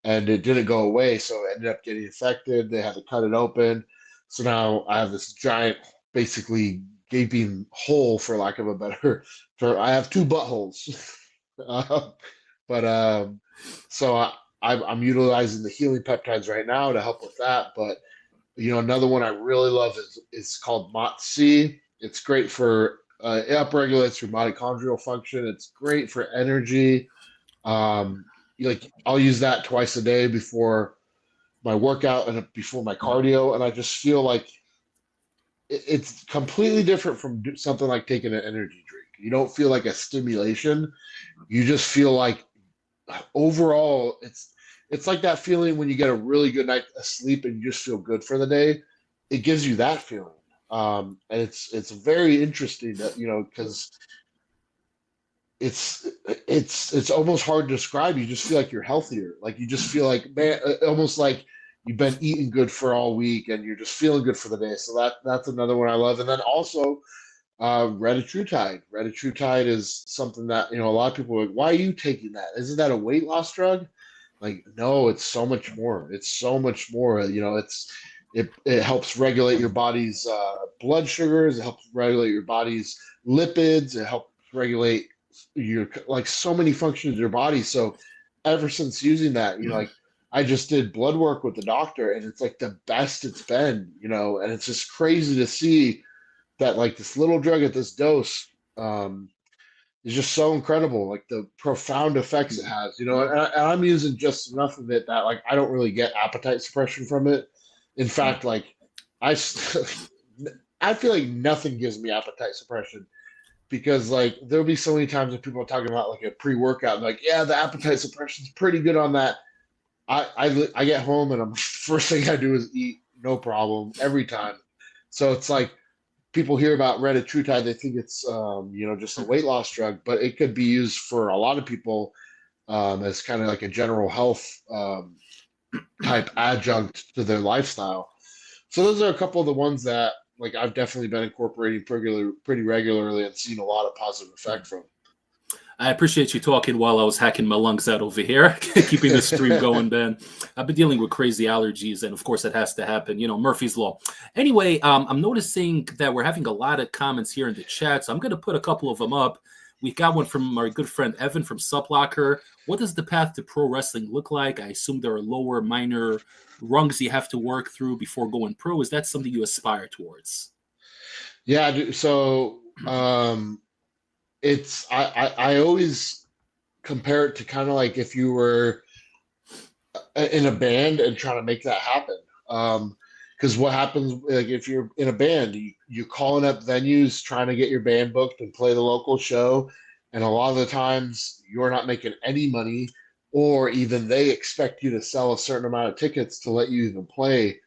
and it didn't go away. So it ended up getting infected. They had to cut it open. So now I have this giant, basically gaping hole, for lack of a better term. I have two buttholes. Uh, but so I'm utilizing the healing peptides right now to help with that. But another one I really love is called MOTS-C. It's great for it upregulates your mitochondrial function. It's great for energy. Like I'll use that twice a day before my workout and before my cardio, and I just feel like it's completely different from something like taking an energy drink. You don't feel like a stimulation. You just feel like overall it's like that feeling when you get a really good night of sleep and you just feel good for the day. It gives you that feeling. And it's very interesting that because it's almost hard to describe. You just feel like you're healthier. Like you just feel like, man, almost like you've been eating good for all week and you're just feeling good for the day. So that's another one I love. And then also retatrutide. Retatrutide is something that a lot of people are like, why are you taking that? Isn't that a weight loss drug? Like, no, it's so much more. It's so much more. It helps regulate your body's blood sugars. It helps regulate your body's lipids. It helps regulate your like so many functions of your body. So ever since using that, like I just did blood work with the doctor, and it's like the best it's been. And it's just crazy to see that like this little drug at this dose is just so incredible, like the profound effects it has, and I'm using just enough of it that like I don't really get appetite suppression from it. In fact, like I I feel like nothing gives me appetite suppression because like there'll be so many times when people are talking about like a pre-workout and like, yeah, the appetite suppression's pretty good on that. I get home and I'm first thing I do is eat, no problem, every time. So it's like people hear about retatrutide, they think it's just a weight loss drug, but it could be used for a lot of people as kind of like a general health type adjunct to their lifestyle. So those are a couple of the ones that like I've definitely been incorporating pretty regularly and seen a lot of positive effect from. I appreciate you talking while I was hacking my lungs out over here, keeping the stream going, Ben. I've been dealing with crazy allergies, and of course that has to happen. Murphy's Law. Anyway, I'm noticing that we're having a lot of comments here in the chat, so I'm going to put a couple of them up. We got one from our good friend Evan from Sublocker. What does the path to pro wrestling look like? I assume there are lower, minor rungs you have to work through before going pro. Is that something you aspire towards? Yeah, so it's I always compare it to kind of like if you were in a band and trying to make that happen. Because what happens like if you're in a band, you're calling up venues trying to get your band booked and play the local show, and a lot of the times you're not making any money, or even they expect you to sell a certain amount of tickets to let you even play.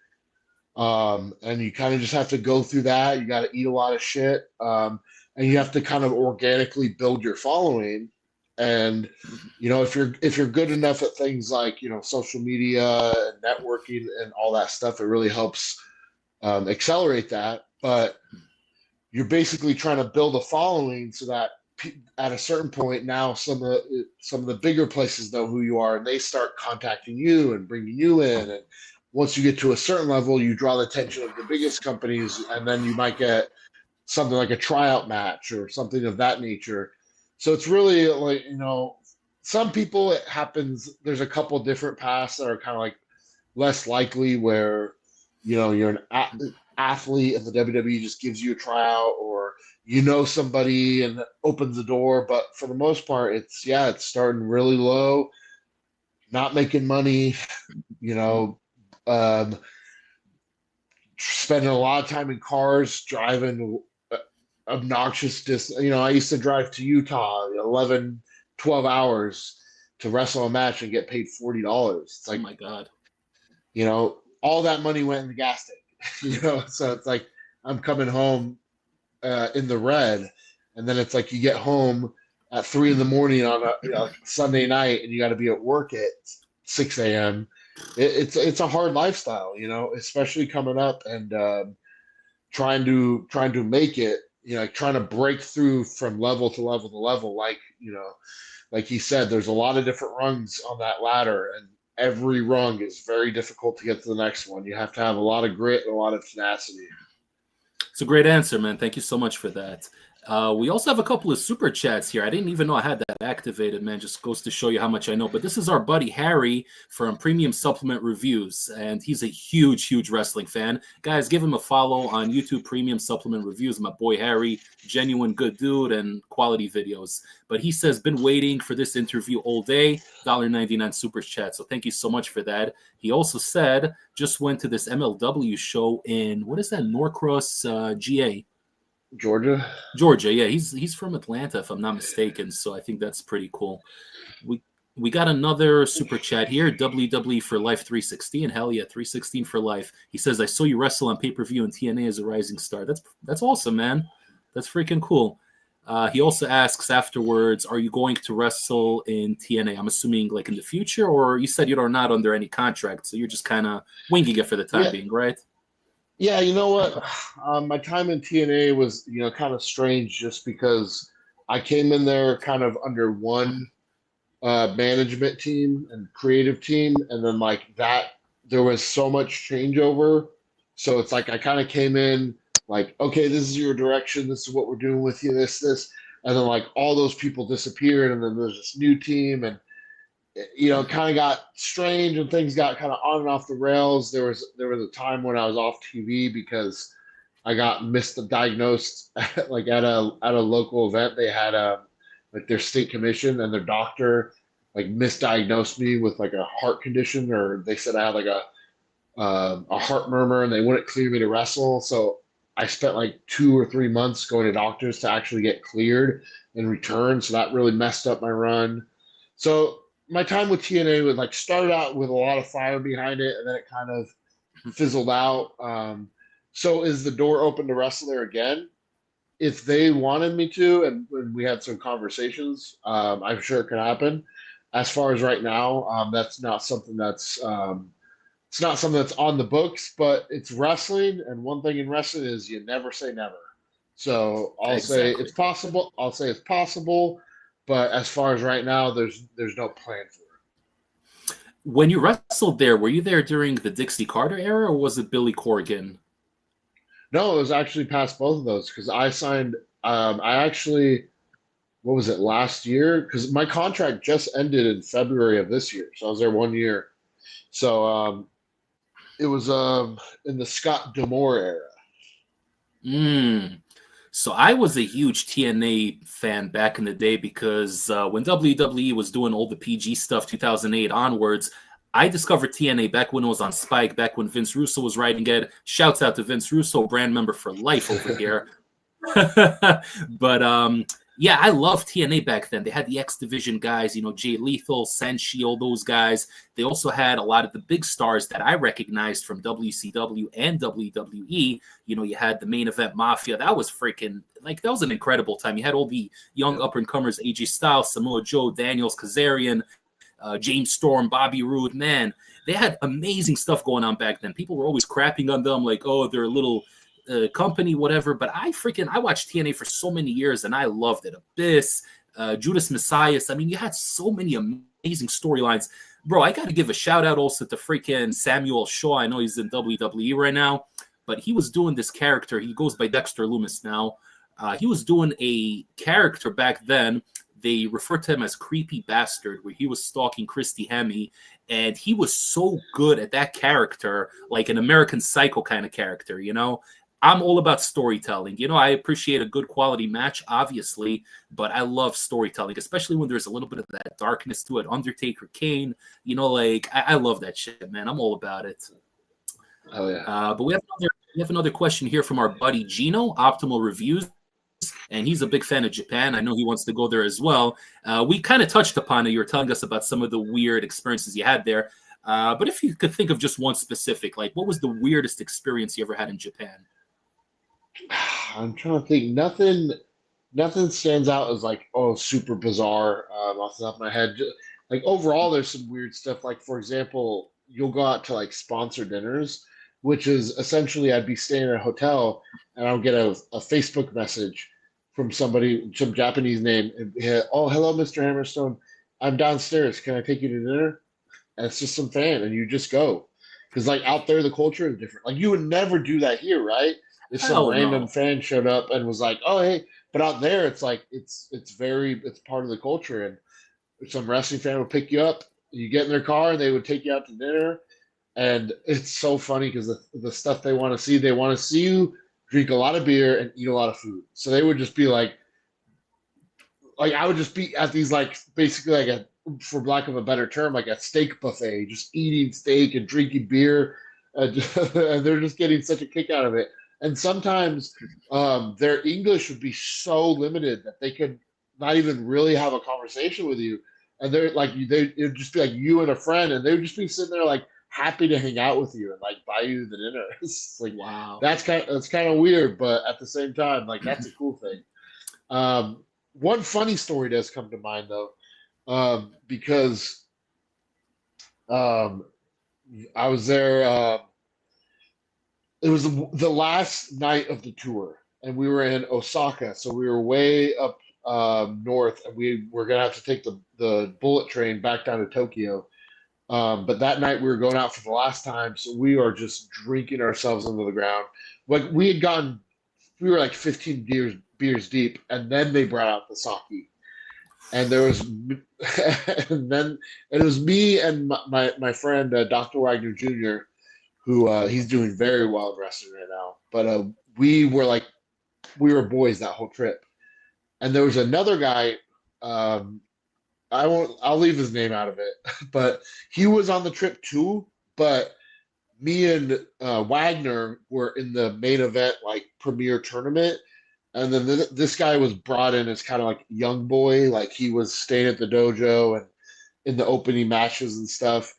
And you kind of just have to go through that. You got to eat a lot of shit. And you have to kind of organically build your following. And if you're good enough at things like social media and networking and all that stuff, it really helps accelerate that. But you're basically trying to build a following so that at a certain point now some of the bigger places know who you are and they start contacting you and bringing you in. And once you get to a certain level, you draw the attention of the biggest companies, and then you might get something like a tryout match or something of that nature. So it's really like, some people it happens, there's a couple different paths that are kind of like less likely where, you're an athlete and the WWE just gives you a tryout, or somebody and that opens the door. But for the most part, it's starting really low, not making money, um, spending a lot of time in cars, driving obnoxious distance. I used to drive to Utah 11, 12 hours to wrestle a match and get paid $40. It's like, oh my God. all that money went in the gas tank. So it's like I'm coming home in the red, and then it's like you get home at 3 in the morning on a Sunday night, and you got to be at work at 6 a.m. It's a hard lifestyle, especially coming up and trying to make it, trying to break through from level to level to level. Like he said, there's a lot of different rungs on that ladder, and every rung is very difficult to get to the next one. You have to have a lot of grit and a lot of tenacity. It's a great answer, man. Thank you so much for that. We also have a couple of super chats here. I didn't even know I had that activated, man. Just goes to show you how much I know. But this is our buddy Harry from Premium Supplement Reviews, and he's a huge, huge wrestling fan. Guys, give him a follow on YouTube, Premium Supplement Reviews. My boy Harry, genuine good dude and quality videos. But he says, been waiting for this interview all day. $1.99 super chat. So thank you so much for that. He also said, just went to this MLW show in, what is that, Norcross, GA? Georgia, yeah. He's from Atlanta, if I'm not mistaken. So I think that's pretty cool. We got another super chat here. WWE for Life 316. Hell yeah, 316 for life. He says, I saw you wrestle on pay-per-view and TNA as a rising star. That's awesome, man. That's freaking cool. He also asks afterwards, are you going to wrestle in TNA? I'm assuming like in the future, or you said you're not under any contract, so you're just kind of winging it for the time being, right? Yeah, you know what? My time in TNA was, kind of strange just because I came in there kind of under one management team and creative team, and then like that, there was so much changeover. So it's like I kind of came in like, okay, this is your direction, this is what we're doing with you, this, and then like all those people disappeared, and then there's this new team, and kind of got strange and things got kind of on and off the rails. There was a time when I was off TV because I got misdiagnosed like at a local event. They had like their state commission, and their doctor like misdiagnosed me with like a heart condition, or they said I had like a heart murmur, and they wouldn't clear me to wrestle. So I spent like 2 or 3 months going to doctors to actually get cleared and return. So that really messed up my run. So my time with TNA would like started out with a lot of fire behind it, and then it kind of fizzled out. So is the door open to wrestle there again? If they wanted me to, and when we had some conversations, I'm sure it could happen. As far as right now, that's not something that's it's not something that's on the books, but it's wrestling, and one thing in wrestling is you never say never. So I'll say it's possible. I'll say it's possible. But as far as right now, there's no plan for it. When you wrestled there, were you there during the Dixie Carter era, or was it Billy Corgan? No, it was actually past both of those because I signed. I actually, what was it, last year? Because my contract just ended in February of this year, so I was there 1 year. So it was in the Scott D'Amore era. So I was a huge TNA fan back in the day because when WWE was doing all the PG stuff, 2008 onwards, I discovered TNA back when it was on Spike, back when Vince Russo was writing it. Shouts out to Vince Russo, brand member for life over here. But yeah, I loved TNA back then. They had the X Division guys, Jay Lethal, Senshi, all those guys. They also had a lot of the big stars that I recognized from WCW and WWE. You had the Main Event Mafia. That was freaking, that was an incredible time. You had all the young up-and-comers, AJ Styles, Samoa Joe, Daniels, Kazarian, James Storm, Bobby Roode. Man, they had amazing stuff going on back then. People were always crapping on them like, oh, they're a little company, whatever. But I watched TNA for so many years, and I loved it. Abyss, Judas Messias. I mean, you had so many amazing storylines. Bro, I got to give a shout out also to freaking Samuel Shaw. I know he's in WWE right now, but he was doing this character. He goes by Dexter Loomis now. He was doing a character back then. They referred to him as Creepy Bastard, where he was stalking Christy Hemme, and he was so good at that character, like an American Psycho kind of character, I'm all about storytelling. I appreciate a good quality match, obviously, but I love storytelling, especially when there's a little bit of that darkness to it. Undertaker, Kane, I love that shit, man. I'm all about it. Oh, yeah. But we have another question here from our buddy Gino, Optimal Reviews, and he's a big fan of Japan. I know he wants to go there as well. We kind of touched upon it. You were telling us about some of the weird experiences you had there. But if you could think of just one specific, like what was the weirdest experience you ever had in Japan? I'm trying to think. Nothing stands out as like, oh, super bizarre off the top of my head. Like overall, there's some weird stuff. Like for example, you'll go out to like sponsor dinners, which is essentially I'd be staying at a hotel and I'll get a Facebook message from somebody, some Japanese name, and oh, hello, Mr. Hammerstone, I'm downstairs. Can I take you to dinner? And it's just some fan, and you just go. Because like out there, the culture is different. Like you would never do that here, right? If some Hell random no. fan showed up and was like, "Oh, hey," but out there, it's like it's part of the culture, and some wrestling fan would pick you up. You get in their car, and they would take you out to dinner, and it's so funny because the stuff they want to see you drink a lot of beer and eat a lot of food. So they would just be like I would just be at these like basically like a for lack of a better term like a steak buffet, just eating steak and drinking beer, and, and they're just getting such a kick out of it. And sometimes their English would be so limited that they could not even really have a conversation with you, and they're like it'd just be like you and a friend, and they would just be sitting there like happy to hang out with you and like buy you the dinner. It's like Wow. that's kind of weird, but at the same time, like that's a cool thing. One funny story does come to mind though, because um, I was there. It was the last night of the tour, and we were in Osaka, so we were way up north, and we were gonna have to take the bullet train back down to Tokyo. But that night we were going out for the last time, so we are just drinking ourselves into the ground. Like we were like 15 beers deep, and then they brought out the sake, and there was, and it was me and my friend Dr. Wagner Jr., who he's doing very well in wrestling right now. But we were like we were boys that whole trip, and there was another guy. Um, I won't. I'll leave his name out of it, but he was on the trip too. But me and Wagner were in the main event, like premier tournament, and then this guy was brought in as kind of like young boy, like he was staying at the dojo and in the opening matches and stuff.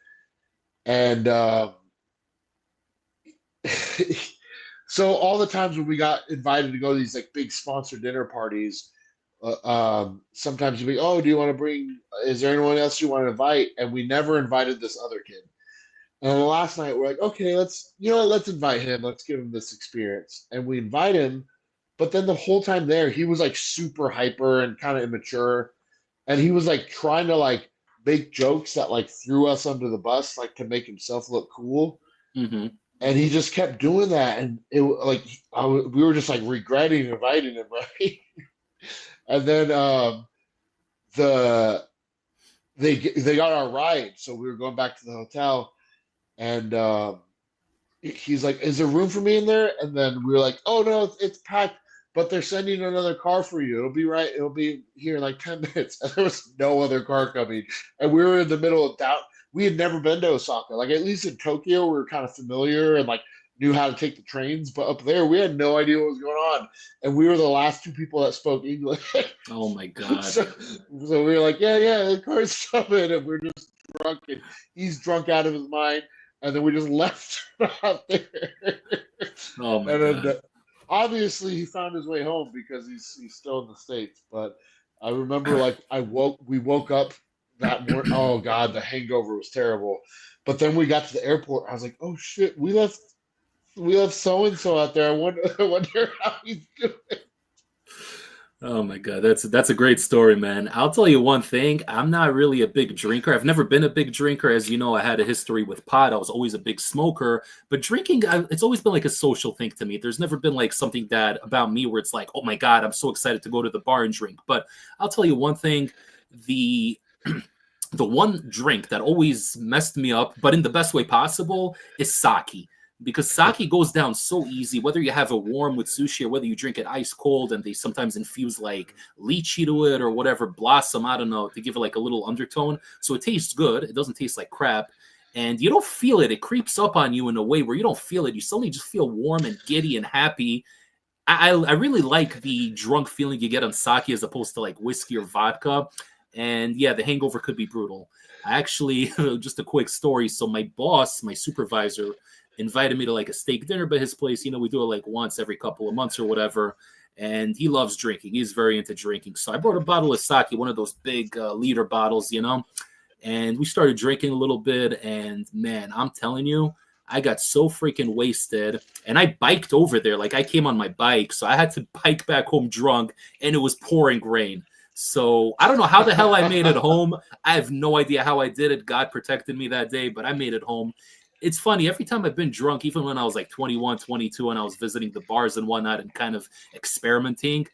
And so all the times when we got invited to go to these like big sponsor dinner parties, sometimes you'd be, oh, do you want to bring? Is there anyone else you want to invite? And we never invited this other kid. And then last night we're like, okay, let's invite him. Let's give him this experience. And we invite him, but then the whole time there, he was like super hyper and kind of immature. And he was like trying to like make jokes that like threw us under the bus, like to make himself look cool. Hmm. And he just kept doing that. And it like we were just like regretting inviting him, right? And then the they got our ride, so we were going back to the hotel, and he's like, "Is there room for me in there?" And then we were like, "Oh no, it's packed, but they're sending another car for you. It'll be right. It'll be here in like 10 minutes." And there was no other car coming, and we were in the middle of doubt. We had never been to Osaka. Like at least in Tokyo, we were kind of familiar and like knew how to take the trains, but up there, we had no idea what was going on, and we were the last two people that spoke English. Oh my God. So we were like, yeah, the car's coming, and we're just drunk, and he's drunk out of his mind, and then we just left out there. Oh my And then God. obviously he found his way home because he's still in the States. But I remember like we woke up that morning. Oh God, the hangover was terrible. But then we got to the airport. I was like, oh shit, we left so and so out there. I wonder how he's doing. Oh my God, that's a great story, man. I'll tell you one thing. I'm not really a big drinker. I've never been a big drinker. As you know, I had a history with pot. I was always a big smoker. But drinking, it's always been like a social thing to me. There's never been like something that about me where it's like, oh my God, I'm so excited to go to the bar and drink. But I'll tell you one thing. The the one drink that always messed me up, but in the best way possible, is sake. Because sake goes down so easy, whether you have it warm with sushi or whether you drink it ice cold, and they sometimes infuse like lychee to it or whatever, blossom, I don't know, to give it like a little undertone. So it tastes good. It doesn't taste like crap. And you don't feel it. It creeps up on you in a way where you don't feel it. You suddenly just feel warm and giddy and happy. I really like the drunk feeling you get on sake as opposed to like whiskey or vodka. And yeah, the hangover could be brutal. I actually, just a quick story. So my boss, my supervisor, invited me to like a steak dinner by his place. We do it like once every couple of months or whatever. And he loves drinking. He's very into drinking. So I brought a bottle of sake, one of those big liter bottles, and we started drinking a little bit. And man, I'm telling you, I got so freaking wasted. And I biked over there. Like I came on my bike. So I had to bike back home drunk, and it was pouring rain. So I don't know how the hell I made it home. I have no idea how I did it. God protected me that day, but I made it home. It's funny. Every time I've been drunk, even when I was like 21, 22, and I was visiting the bars and whatnot and kind of experimenting,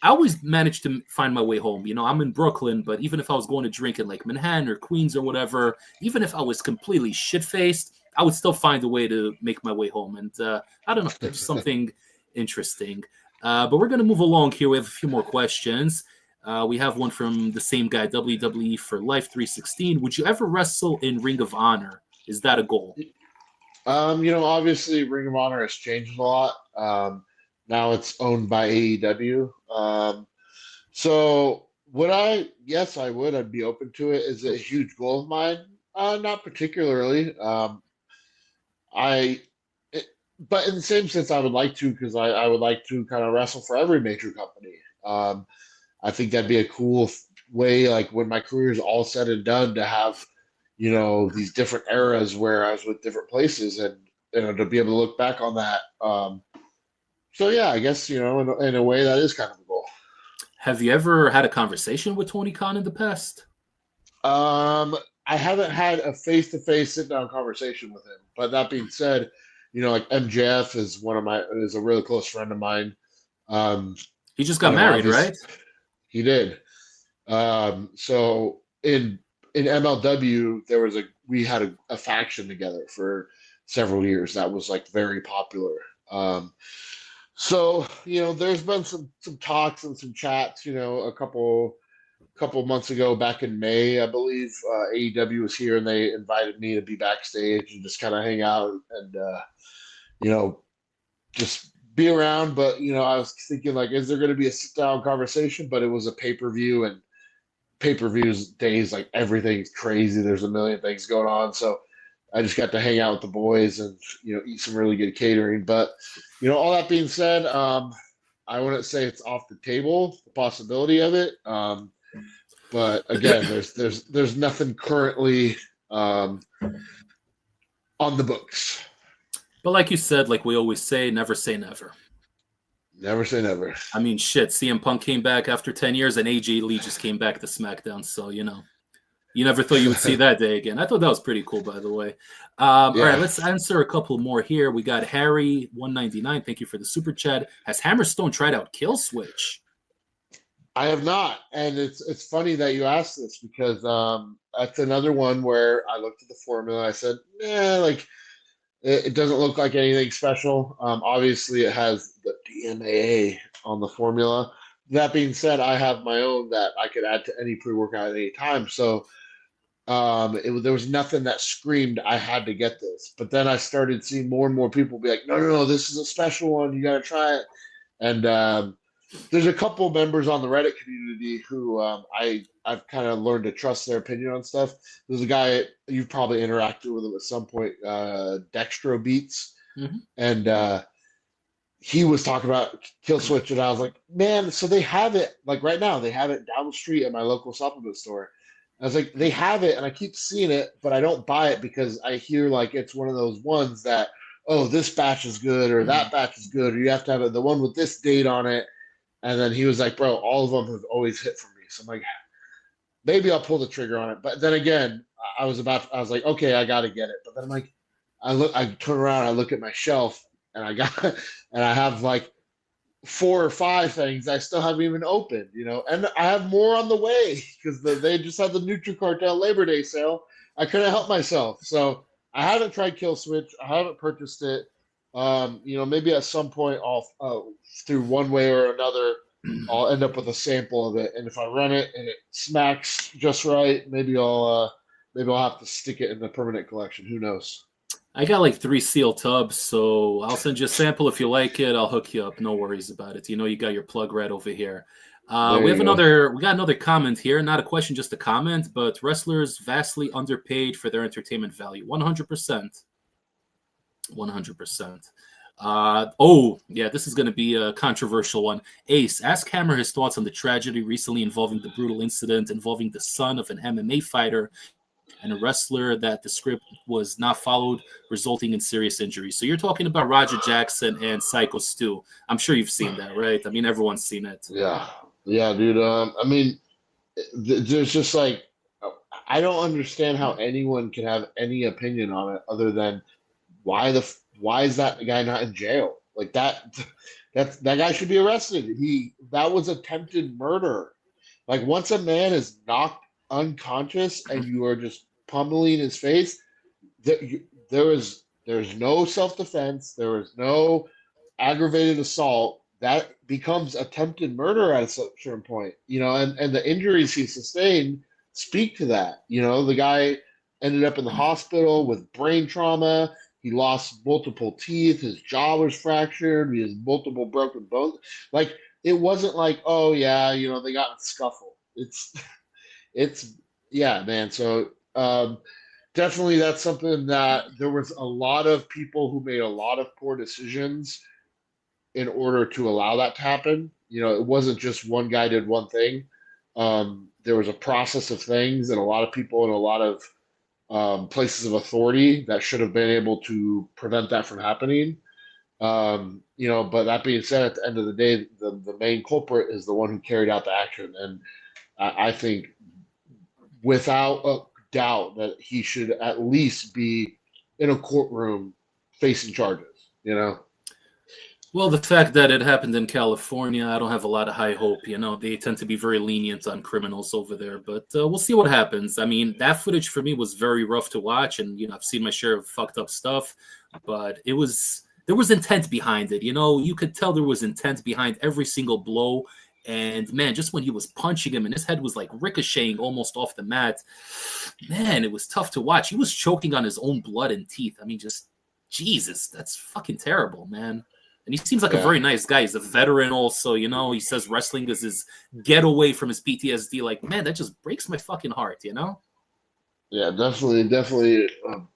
I always managed to find my way home. I'm in Brooklyn, but even if I was going to drink in like Manhattan or Queens or whatever, even if I was completely shit-faced, I would still find a way to make my way home. And I don't know, there's something interesting. But we're going to move along here. We have a few more questions. We have one from the same guy, WWE for Life 316. Would you ever wrestle in Ring of Honor? Is that a goal? Obviously Ring of Honor has changed a lot. Now it's owned by AEW. So yes, I would. I'd be open to it. Is it a huge goal of mine? Not particularly. But in the same sense, I would like to, because I would like to kind of wrestle for every major company. I think that'd be a cool way, like when my career is all said and done, to have, these different eras where I was with different places, and to be able to look back on that. So yeah, I guess in a way that is kind of a goal. Have you ever had a conversation with Tony Khan in the past? I haven't had a face-to-face sit-down conversation with him, but that being said, like MJF is a really close friend of mine. He just got married, right? He did. So in MLW, we had a faction together for several years that was like very popular. So there's been some talks and some chats. A couple months ago, back in May, I believe, AEW was here and they invited me to be backstage and just kind of hang out and just be around. But I was thinking, like, is there going to be a sit down conversation? But it was a pay-per-view, and pay-per-views days, like, everything's crazy. There's a million things going on. So I just got to hang out with the boys and eat some really good catering. But all that being said, I wouldn't say it's off the table, the possibility of it. But again, there's nothing currently on the books. But like you said, like we always say never. Never say never. I mean, shit, CM Punk came back after 10 years and AJ Lee just came back to SmackDown. So, you never thought you would see that day again. I thought that was pretty cool, by the way. All right, let's answer a couple more here. We got Harry199. Thank you for the super chat. Has Hammerstone tried out Kill Switch? I have not. And it's funny that you asked this, because that's another one where I looked at the formula. I said, like, it doesn't look like anything special. Obviously, it has the DMAA on the formula. That being said, I have my own that I could add to any pre-workout at any time. So there was nothing that screamed I had to get this. But then I started seeing more and more people be like, no, this is a special one. You got to try it. And there's a couple members on the Reddit community who I've kind of learned to trust their opinion on stuff. There's a guy, you've probably interacted with him at some point, Dextro Beats. Mm-hmm. And he was talking about Kill Switch, and I was like, man, so they have it, like right now, they have it down the street at my local supplement store. I was like, they have it, and I keep seeing it, but I don't buy it because I hear like it's one of those ones that, oh, this batch is good, or that batch is good, or you have to have the one with this date on it. And then he was like, bro, all of them have always hit for me. So I'm like, maybe I'll pull the trigger on it. But then again, I was like, okay, I got to get it. But then I'm like, I turn around, I look at my shelf, and I have like 4 or 5 things I still haven't even opened, and I have more on the way because they just had the NutriCartel Labor Day sale. I couldn't help myself. So I haven't tried Kill Switch. I haven't purchased it. Maybe at some point I'll through one way or another, I'll end up with a sample of it. And if I run it and it smacks just right, maybe I'll have to stick it in the permanent collection. Who knows? I got like 3 seal tubs, so I'll send you a sample if you like it. I'll hook you up. No worries about it. You got your plug right over here. There We you have go. we got another comment here. Not a question, just a comment. But wrestlers vastly underpaid for their entertainment value. 100%. 100%. Oh, yeah, this is going to be a controversial one. Ace, ask Hammer his thoughts on the tragedy recently involving the brutal incident involving the son of an MMA fighter and a wrestler that the script was not followed, resulting in serious injuries. So you're talking about Roger Jackson and Psycho Stu. I'm sure you've seen that, right? I mean, everyone's seen it. Yeah, yeah, dude. I mean, there's just like I don't understand how anyone can have any opinion on it other than why is that guy not in jail? Like that guy should be arrested. That was attempted murder. Like once a man is knocked unconscious and you are just pummeling his face, there's no self-defense, there is no aggravated assault. That becomes attempted murder at a certain point, and the injuries he sustained speak to that. The guy ended up in the hospital with brain trauma. He lost multiple teeth. His jaw was fractured. He has multiple broken bones. Like it wasn't like, oh yeah, they got in a scuffle. It's yeah, man. So definitely that's something that there was a lot of people who made a lot of poor decisions in order to allow that to happen. It wasn't just one guy did one thing. There was a process of things, and a lot of people in a lot of places of authority that should have been able to prevent that from happening. But that being said, at the end of the day, the main culprit is the one who carried out the action, and I think without a doubt that he should at least be in a courtroom facing charges. Well, the fact that it happened in California, I don't have a lot of high hope. They tend to be very lenient on criminals over there, but we'll see what happens. I mean, that footage for me was very rough to watch, and I've seen my share of fucked up stuff, but there was intent behind it. You could tell there was intent behind every single blow. And man, just when he was punching him and his head was like ricocheting almost off the mat, man, it was tough to watch. He was choking on his own blood and teeth. I mean, just Jesus, that's fucking terrible, man. And he seems like a Yeah, very nice guy. He's a veteran also, he says wrestling is his getaway from his PTSD. Like, man, that just breaks my fucking heart. yeah, definitely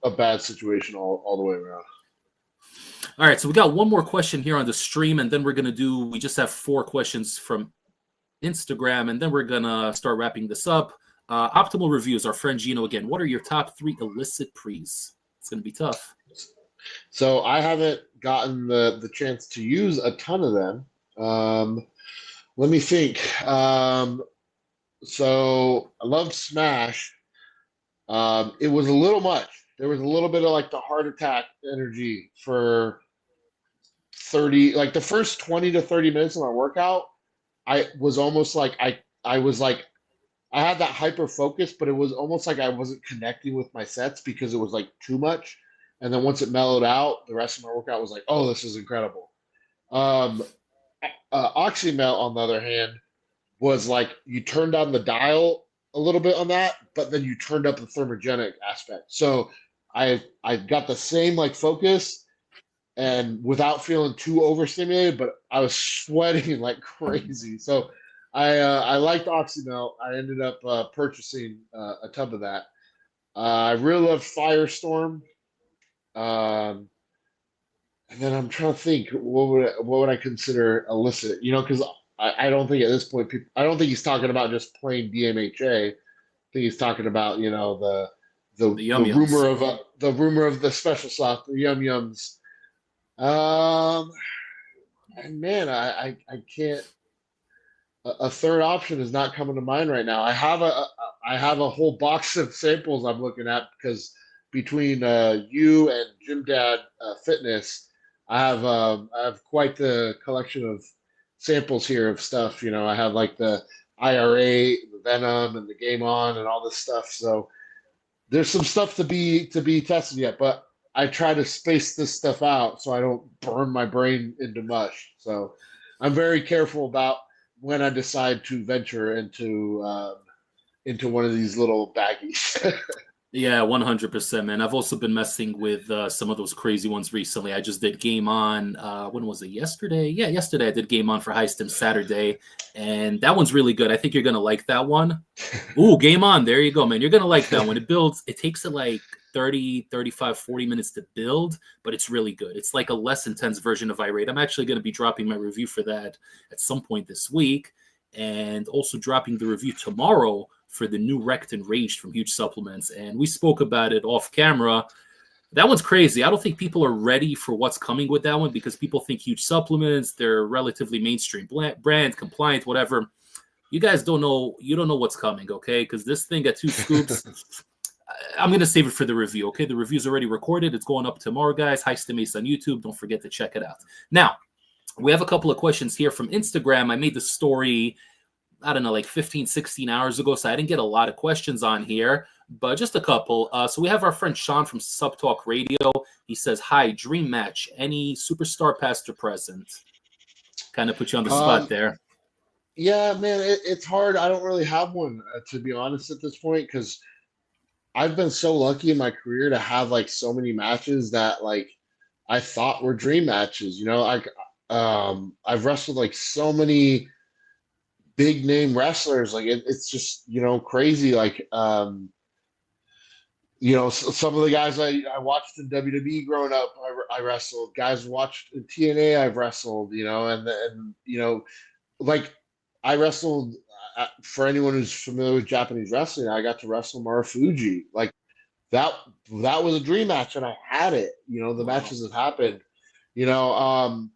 a bad situation all the way around. All right, so we got one more question here on the stream, and then we just have 4 questions from Instagram, and then we're going to start wrapping this up. Optimal Reviews, our friend Gino again. What are your top 3 illicit prees? It's going to be tough. So I haven't gotten the chance to use a ton of them. Let me think. So I loved Smash. It was a little much. There was a little bit of like the heart attack energy for 30, like the first 20 to 30 minutes of my workout. I was almost like I was like I had that hyper focus, but it was almost like I wasn't connecting with my sets because it was like too much. And then once it mellowed out, the rest of my workout was like, oh, this is incredible. Um, Oxymel, on the other hand, was like you turned down the dial a little bit on that, but then you turned up the thermogenic aspect. So I got the same like focus and without feeling too overstimulated, but I was sweating like crazy. So I liked Oxymel. I ended up purchasing a tub of that. I really loved Firestorm. Um, and then I'm trying to think what would I consider illicit? Because I don't think at this point I don't think he's talking about just plain DMHA. I think he's talking about The the Yum rumor Yums. of the rumor of the special sauce, the Yum Yums. Um, and man, I can't. A third option is not coming to mind right now. I have a whole box of samples I'm looking at because between you and Gym Dad Fitness, I have quite the collection of samples here of stuff. I have like the IRA, the Venom, and the Game On, and all this stuff. So there's some stuff to be tested yet, but I try to space this stuff out so I don't burn my brain into mush. So I'm very careful about when I decide to venture into one of these little baggies. Yeah, 100%, man. I've also been messing with some of those crazy ones recently. I just did Game On. When was it? Yesterday? Yeah, yesterday I did Game On for High Stim Saturday, and that one's really good. I think you're gonna like that one. Ooh, Game On. There you go, man. You're gonna like that one. It builds. It takes it like 30, 35, 40 minutes to build, but it's really good. It's like a less intense version of Irate. I'm actually gonna be dropping my review for that at some point this week, and also dropping the review tomorrow for the new Rect and Raged from Huge Supplements. And we spoke about it off camera. That one's crazy. I don't think people are ready for what's coming with that one because people think Huge Supplements, they're relatively mainstream brand, compliant, whatever. You guys don't know. You don't know what's coming, okay? Because this thing at 2 Scoops, I'm going to save it for the review, okay? The review's already recorded. It's going up tomorrow, guys. Hi, Stim Ace on YouTube. Don't forget to check it out. Now, we have a couple of questions here from Instagram. I made the story, I don't know, like 15, 16 hours ago, so I didn't get a lot of questions on here, but just a couple. So we have our friend Sean from Sub Talk Radio. He says, hi, dream match, any superstar past or present? Kind of put you on the spot Um, there. yeah, man, it's hard. I don't really have one, to be honest, at this point, because I've been so lucky in my career to have like so many matches that like I thought were dream matches. You know, like I've wrestled like so many big name wrestlers. Like it's just crazy. Like some of the guys I watched in WWE growing up, I wrestled. Guys watched in TNA, I've wrestled. Like I wrestled. For anyone who's familiar with Japanese wrestling, I got to wrestle Marufuji. Like that that was a dream match, and I had it. The Wow. matches have happened. You know,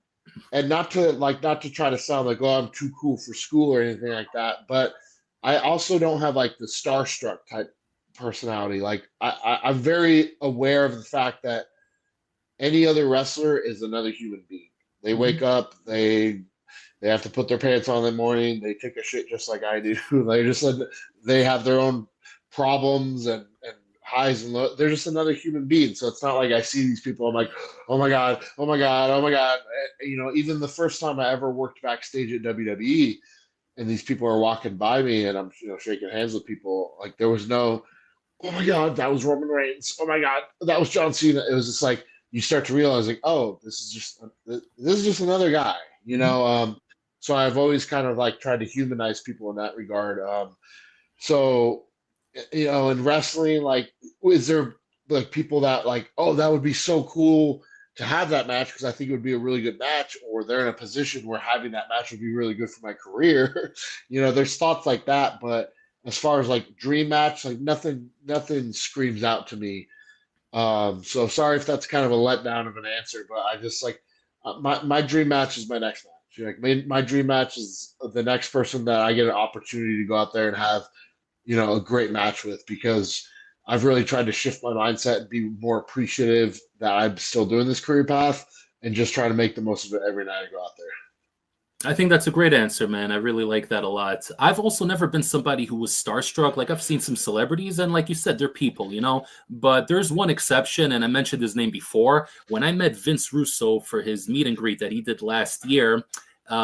and not to try to sound like, oh, I'm too cool for school or anything like that, but I also don't have like the starstruck type personality. Like I'm very aware of the fact that any other wrestler is another human being. They wake Mm-hmm. up, they have to put their pants on in the morning. They take a shit just like I do. They just said they have their own problems and highs and lows. They're just another human being. So it's not like I see these people. I'm like, oh my god, oh my god, oh my god. Even the first time I ever worked backstage at WWE, and these people are walking by me, and I'm shaking hands with people. Like there was no, oh my god, that was Roman Reigns. Oh my god, that was John Cena. It was just like you start to realize, like, oh, this is just another guy, so I've always kind of like tried to humanize people in that regard. So in wrestling, like, is there like people that like, oh, that would be so cool to have that match because I think it would be a really good match, or they're in a position where having that match would be really good for my career. There's thoughts like that, but as far as like dream match, like nothing screams out to me. So sorry if that's kind of a letdown of an answer, but I just like my dream match is my next match. Like my dream match is the next person that I get an opportunity to go out there and have a great match with, because I've really tried to shift my mindset and be more appreciative that I'm still doing this career path and just try to make the most of it every night I go out there. I think that's a great answer, man. I really like that a lot. I've also never been somebody who was starstruck. Like I've seen some celebrities, and like you said, they're people, But there's one exception, and I mentioned his name before. When I met Vince Russo for his meet and greet that he did last year,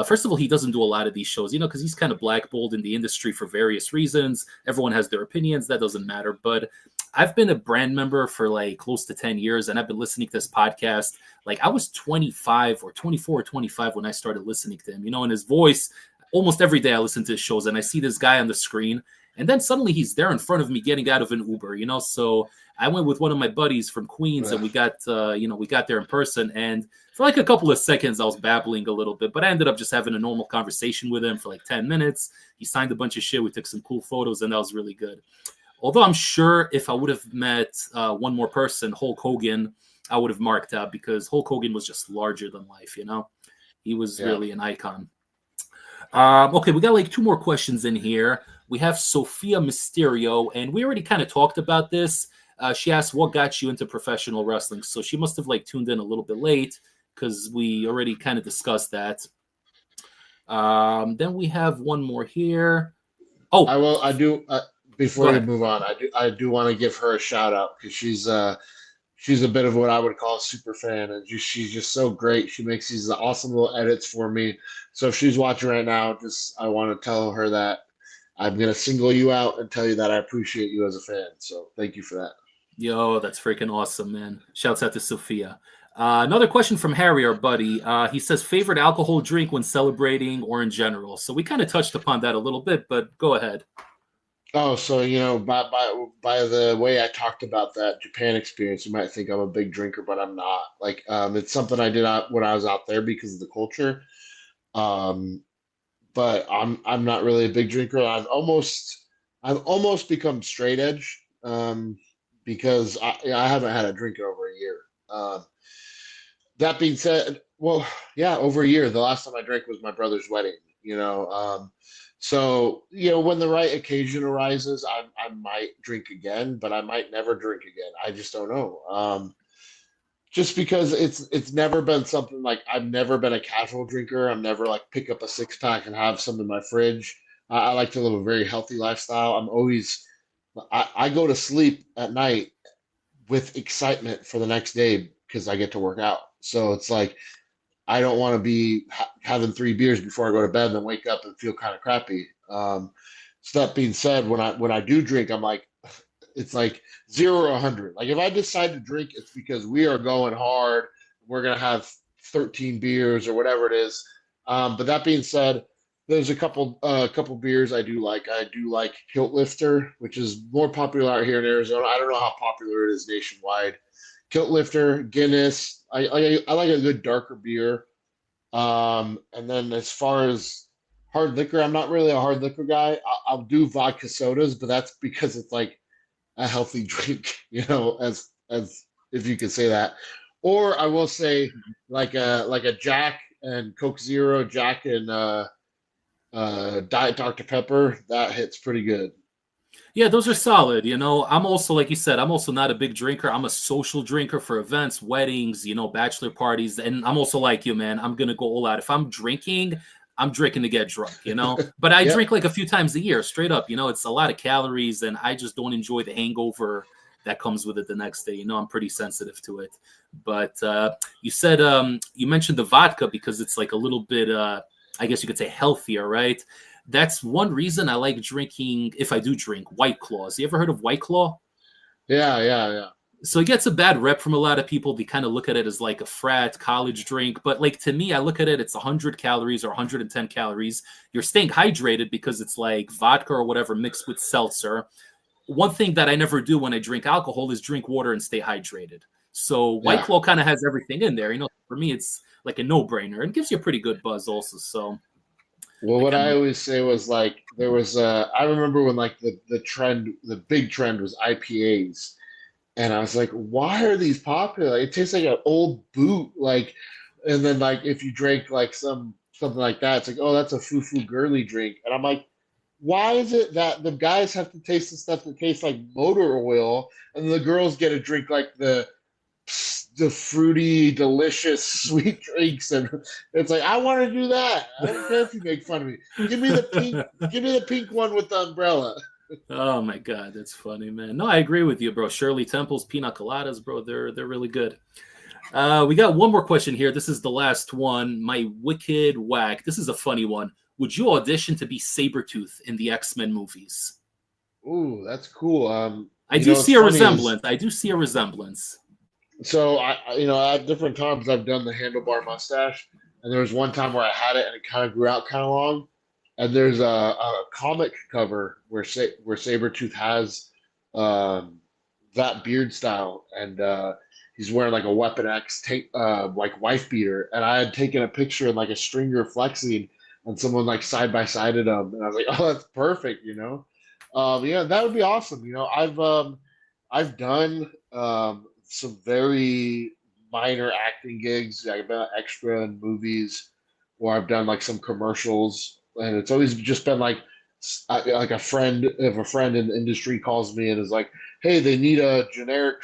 first of all, he doesn't do a lot of these shows, because he's kind of blackballed in the industry for various reasons. Everyone has their opinions. That doesn't matter. But I've been a brand member for like close to 10 years, and I've been listening to this podcast. Like I was 25 or 24 or 25 when I started listening to him, and his voice, almost every day I listen to his shows and I see this guy on the screen. And then suddenly he's there in front of me getting out of an Uber, So I went with one of my buddies from Queens, and we got there in person. And for like a couple of seconds, I was babbling a little bit, but I ended up just having a normal conversation with him for like 10 minutes. He signed a bunch of shit. We took some cool photos, and that was really good. Although I'm sure if I would have met one more person, Hulk Hogan, I would have marked out, because Hulk Hogan was just larger than life, He was Yeah. really an icon. Okay, we got like 2 more questions in here. We have Sophia Mysterio, and we already kind of talked about this. She asked, what got you into professional wrestling? So she must have like tuned in a little bit late, because we already kind of discussed that. Then we have one more here. I Oh, will. I do. go Before you ahead. move on, I do want to give her a shout out because she's a bit of what I would call a super fan, and she's just so great. She makes these awesome little edits for me. So if she's watching right now, just I want to tell her that I'm gonna single you out and tell you that I appreciate you as a fan. So thank you for that. Yo, that's freaking awesome, man. Shouts out to Sophia. Another question from Harry, our buddy. He says, favorite alcohol drink when celebrating or in general. So we kind of touched upon that a little bit, but go ahead. Oh, so by the way I talked about that Japan experience, you might think I'm a big drinker, but I'm not. Like, it's something I did out when I was out there because of the culture. Um, but I'm not really a big drinker. I've almost become straight edge, because I haven't had a drink in over a year. That being said, well, yeah, over a year. The last time I drank was my brother's wedding. So when the right occasion arises, I might drink again, but I might never drink again. I just don't know. Just because it's never been something like I've never been a casual drinker. I'm never like pick up a six pack and have some in my fridge. I like to live a very healthy lifestyle. I go to sleep at night with excitement for the next day because I get to work out. So it's like I don't want to be having 3 beers before I go to bed and then wake up and feel kind of crappy. So that being said, when I do drink, I'm like, it's like 0 or 100. Like if I decide to drink, it's because we are going hard. We're gonna have 13 beers or whatever it is. But that being said, there's a couple beers I do like. I do like Kilt Lifter, which is more popular out here in Arizona. I don't know how popular it is nationwide. Kilt Lifter, Guinness. I like a good darker beer. And then as far as hard liquor, I'm not really a hard liquor guy. I'll do vodka sodas, but that's because it's like a healthy drink, as if you could say that. Or I will say like a Jack and Coke Zero, Jack and Diet Dr. Pepper, that hits pretty good. Yeah, those are solid. I'm also, like you said, I'm also not a big drinker. I'm a social drinker for events, weddings, bachelor parties. And I'm also like you, man. I'm going to go all out. If I'm drinking to get drunk. But I Yep. drink like a few times a year, straight up. It's a lot of calories, and I just don't enjoy the hangover that comes with it the next day. I'm pretty sensitive to it. But you mentioned the vodka because it's like a little bit, I guess you could say healthier, right? That's one reason I like drinking, if I do drink, White Claws. You ever heard of White Claw? Yeah, yeah, yeah. So it gets a bad rep from a lot of people. They kind of look at it as like a frat college drink. But like to me, I look at it, it's 100 calories or 110 calories. You're staying hydrated because it's like vodka or whatever mixed with seltzer. One thing that I never do when I drink alcohol is drink water and stay hydrated. So White Yeah. Claw kind of has everything in there. For me, it's like a no-brainer. It gives you a pretty good buzz also. So Well, I what kind I of always say was like there was I remember when like the big trend was IPAs. And I was like, why are these popular? It tastes like an old boot. Like, and then like if you drink like something like that, it's like, oh, that's a foo-foo girly drink. And I'm like, why is it that the guys have to taste the stuff that tastes like motor oil, and the girls get to drink like the fruity, delicious, sweet drinks? And it's like, I want to do that. I don't care if you make fun of me. Give me the pink one with the umbrella. Oh my god, that's funny, man. No, I agree with you, bro. Shirley Temple's pina coladas, bro, they're really good. We got one more question here. This is the last one. My wicked whack. This is a funny one. Would you audition to be Sabretooth in the X-Men movies? Ooh, that's cool. I do What's see a funny is resemblance. I do see a resemblance. so at different times I've done the handlebar mustache, and there was one time where I had it and it kind of grew out kind of long. And there's a comic cover where Sabretooth has um, that beard style, and he's wearing like a Weapon X like wife beater, and I had taken a picture in like a stringer flexing, and someone like side by sided them, and I was like, oh, that's perfect, yeah, that would be awesome. I've done some very minor acting gigs. I've been an extra in movies, or I've done like some commercials, and it's always just been like a friend, if a friend in the industry calls me and is like, "Hey, they need a generic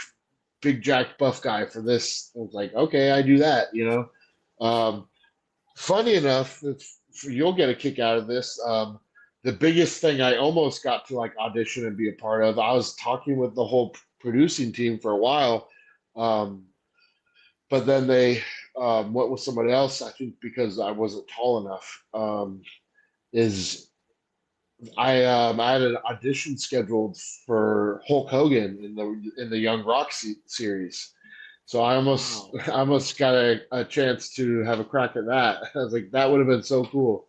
big jack buff guy for this." I was like, "Okay, I do that." Um, Funny enough, you'll get a kick out of this. The biggest thing I almost got to like audition and be a part of, I was talking with the whole producing team for a while, um, but then they went with somebody else. I think because I wasn't tall enough. Is I had an audition scheduled for Hulk Hogan in the Young Rock series. So Wow. I almost got a chance to have a crack at that. I was like, that would have been so cool.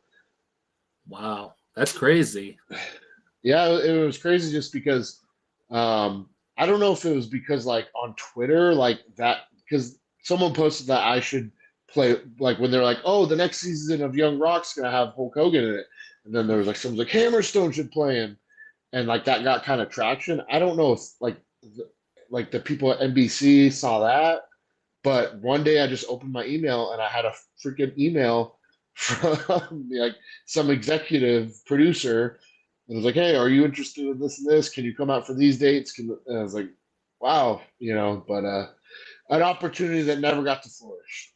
Wow. That's crazy. Yeah, it was crazy just because I don't know if it was because like on Twitter like that because someone posted that I should play like when they're like, oh, the next season of Young Rock's gonna have Hulk Hogan in it, and then there was like someone's like Hammerstone should play him, and like that got kind of traction. I don't know if like the people at NBC saw that, but one day I just opened my email and I had a freaking email from like some executive producer and was like, "Hey, are you interested in this and this? Can you come out for these dates?" And I was like, "Wow, but an opportunity that never got to flourish."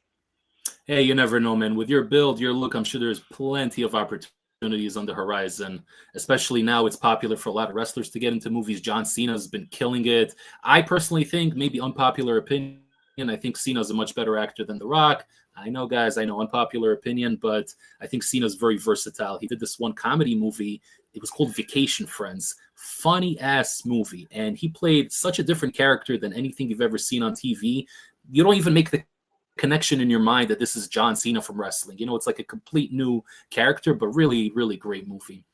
Hey, you never know, man. With your build, your look, I'm sure there's plenty of opportunities on the horizon. Especially now, it's popular for a lot of wrestlers to get into movies. John Cena's been killing it. I personally think, maybe unpopular opinion, I think Cena's a much better actor than The Rock. I know, guys, I know unpopular opinion, but I think Cena's very versatile. He did this one comedy movie. It was called Vacation Friends. Funny ass movie. And he played such a different character than anything you've ever seen on TV. You don't even make the connection in your mind that this is John Cena from wrestling. It's like a complete new character, but really, really great movie.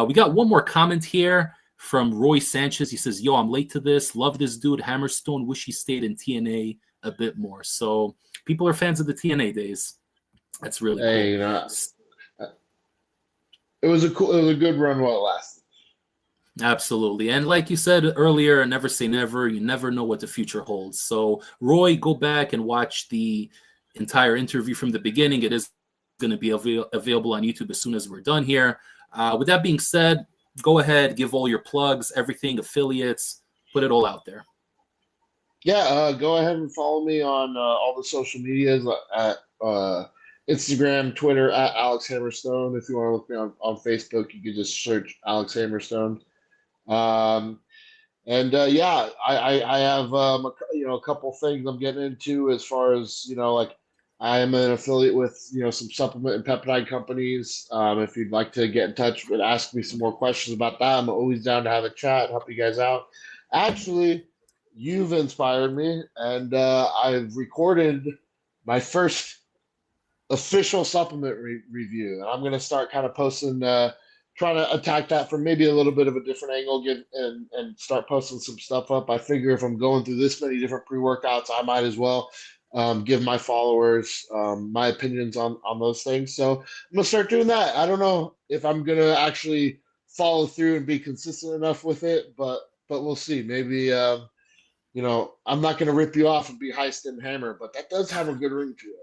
We got one more comment here from Roy Sanchez. He says, yo, I'm late to this. Love this dude, Hammerstone. Wish he stayed in TNA a bit more. So people are fans of the TNA days. That's really Hey, cool. it was a good run while it lasted. Absolutely. And like you said earlier, never say never. You never know what the future holds. So, Roy, go back and watch the entire interview from the beginning. It is going to be available on YouTube as soon as we're done here. With that being said, go ahead, give all your plugs, everything, affiliates, put it all out there. Yeah, go ahead and follow me on all the social medias at Instagram, Twitter at Alex Hammerstone. If you want to look me on Facebook, you can just search Alex Hammerstone. Um, and yeah, I have a couple things I'm getting into as far as like I am an affiliate with some supplement and peptide companies. If you'd like to get in touch and ask me some more questions about that, I'm always down to have a chat, help you guys out. Actually, you've inspired me, and I've recorded my first official supplement review, and I'm going to start kind of posting, trying to attack that from maybe a little bit of a different angle, and start posting some stuff up. I figure if I'm going through this many different pre-workouts, I might as well give my followers my opinions on those things. So I'm gonna start doing that. I don't know if I'm gonna actually follow through and be consistent enough with it, but we'll see. Maybe I'm not gonna rip you off and be high stim hammer, but that does have a good ring to it.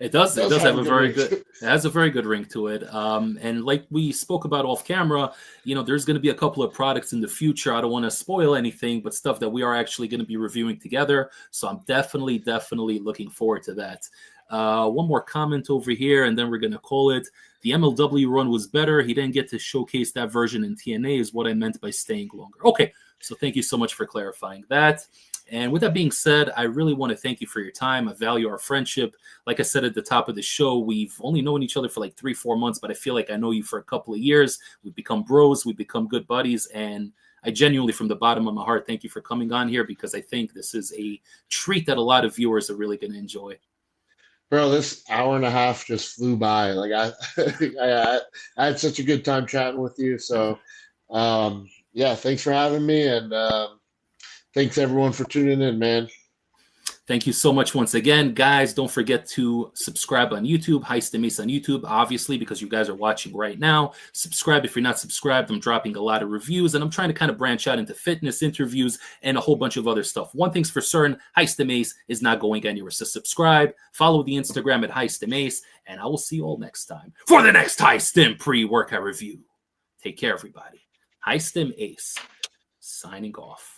It does. It does have a very good. It has a very good ring to it. And like we spoke about off camera, there's going to be a couple of products in the future. I don't want to spoil anything, but stuff that we are actually going to be reviewing together. So I'm definitely looking forward to that. One more comment over here, and then we're going to call it. The MLW run was better. He didn't get to showcase that version in TNA, is what I meant by staying longer. Okay, so thank you so much for clarifying that. And with that being said, I really want to thank you for your time. I value our friendship. Like I said at the top of the show, we've only known each other for like 3-4 months, but I feel like I know you for a couple of years. We've become bros. We've become good buddies. And I genuinely, from the bottom of my heart, thank you for coming on here, because I think this is a treat that a lot of viewers are really going to enjoy. Bro, this hour and a half just flew by. Like I had such a good time chatting with you. So, yeah, thanks for having me, and thanks everyone for tuning in, man. Thank you so much once again, guys. Don't forget to subscribe on YouTube, Stim Ace on YouTube, obviously, because you guys are watching right now. Subscribe if you're not subscribed. I'm dropping a lot of reviews, and I'm trying to kind of branch out into fitness interviews and a whole bunch of other stuff. One thing's for certain, Stim Ace is not going anywhere. So subscribe, follow the Instagram at Stim Ace, and I will see you all next time for the next Stim pre-workout review. Take care, everybody. Stim Ace, signing off.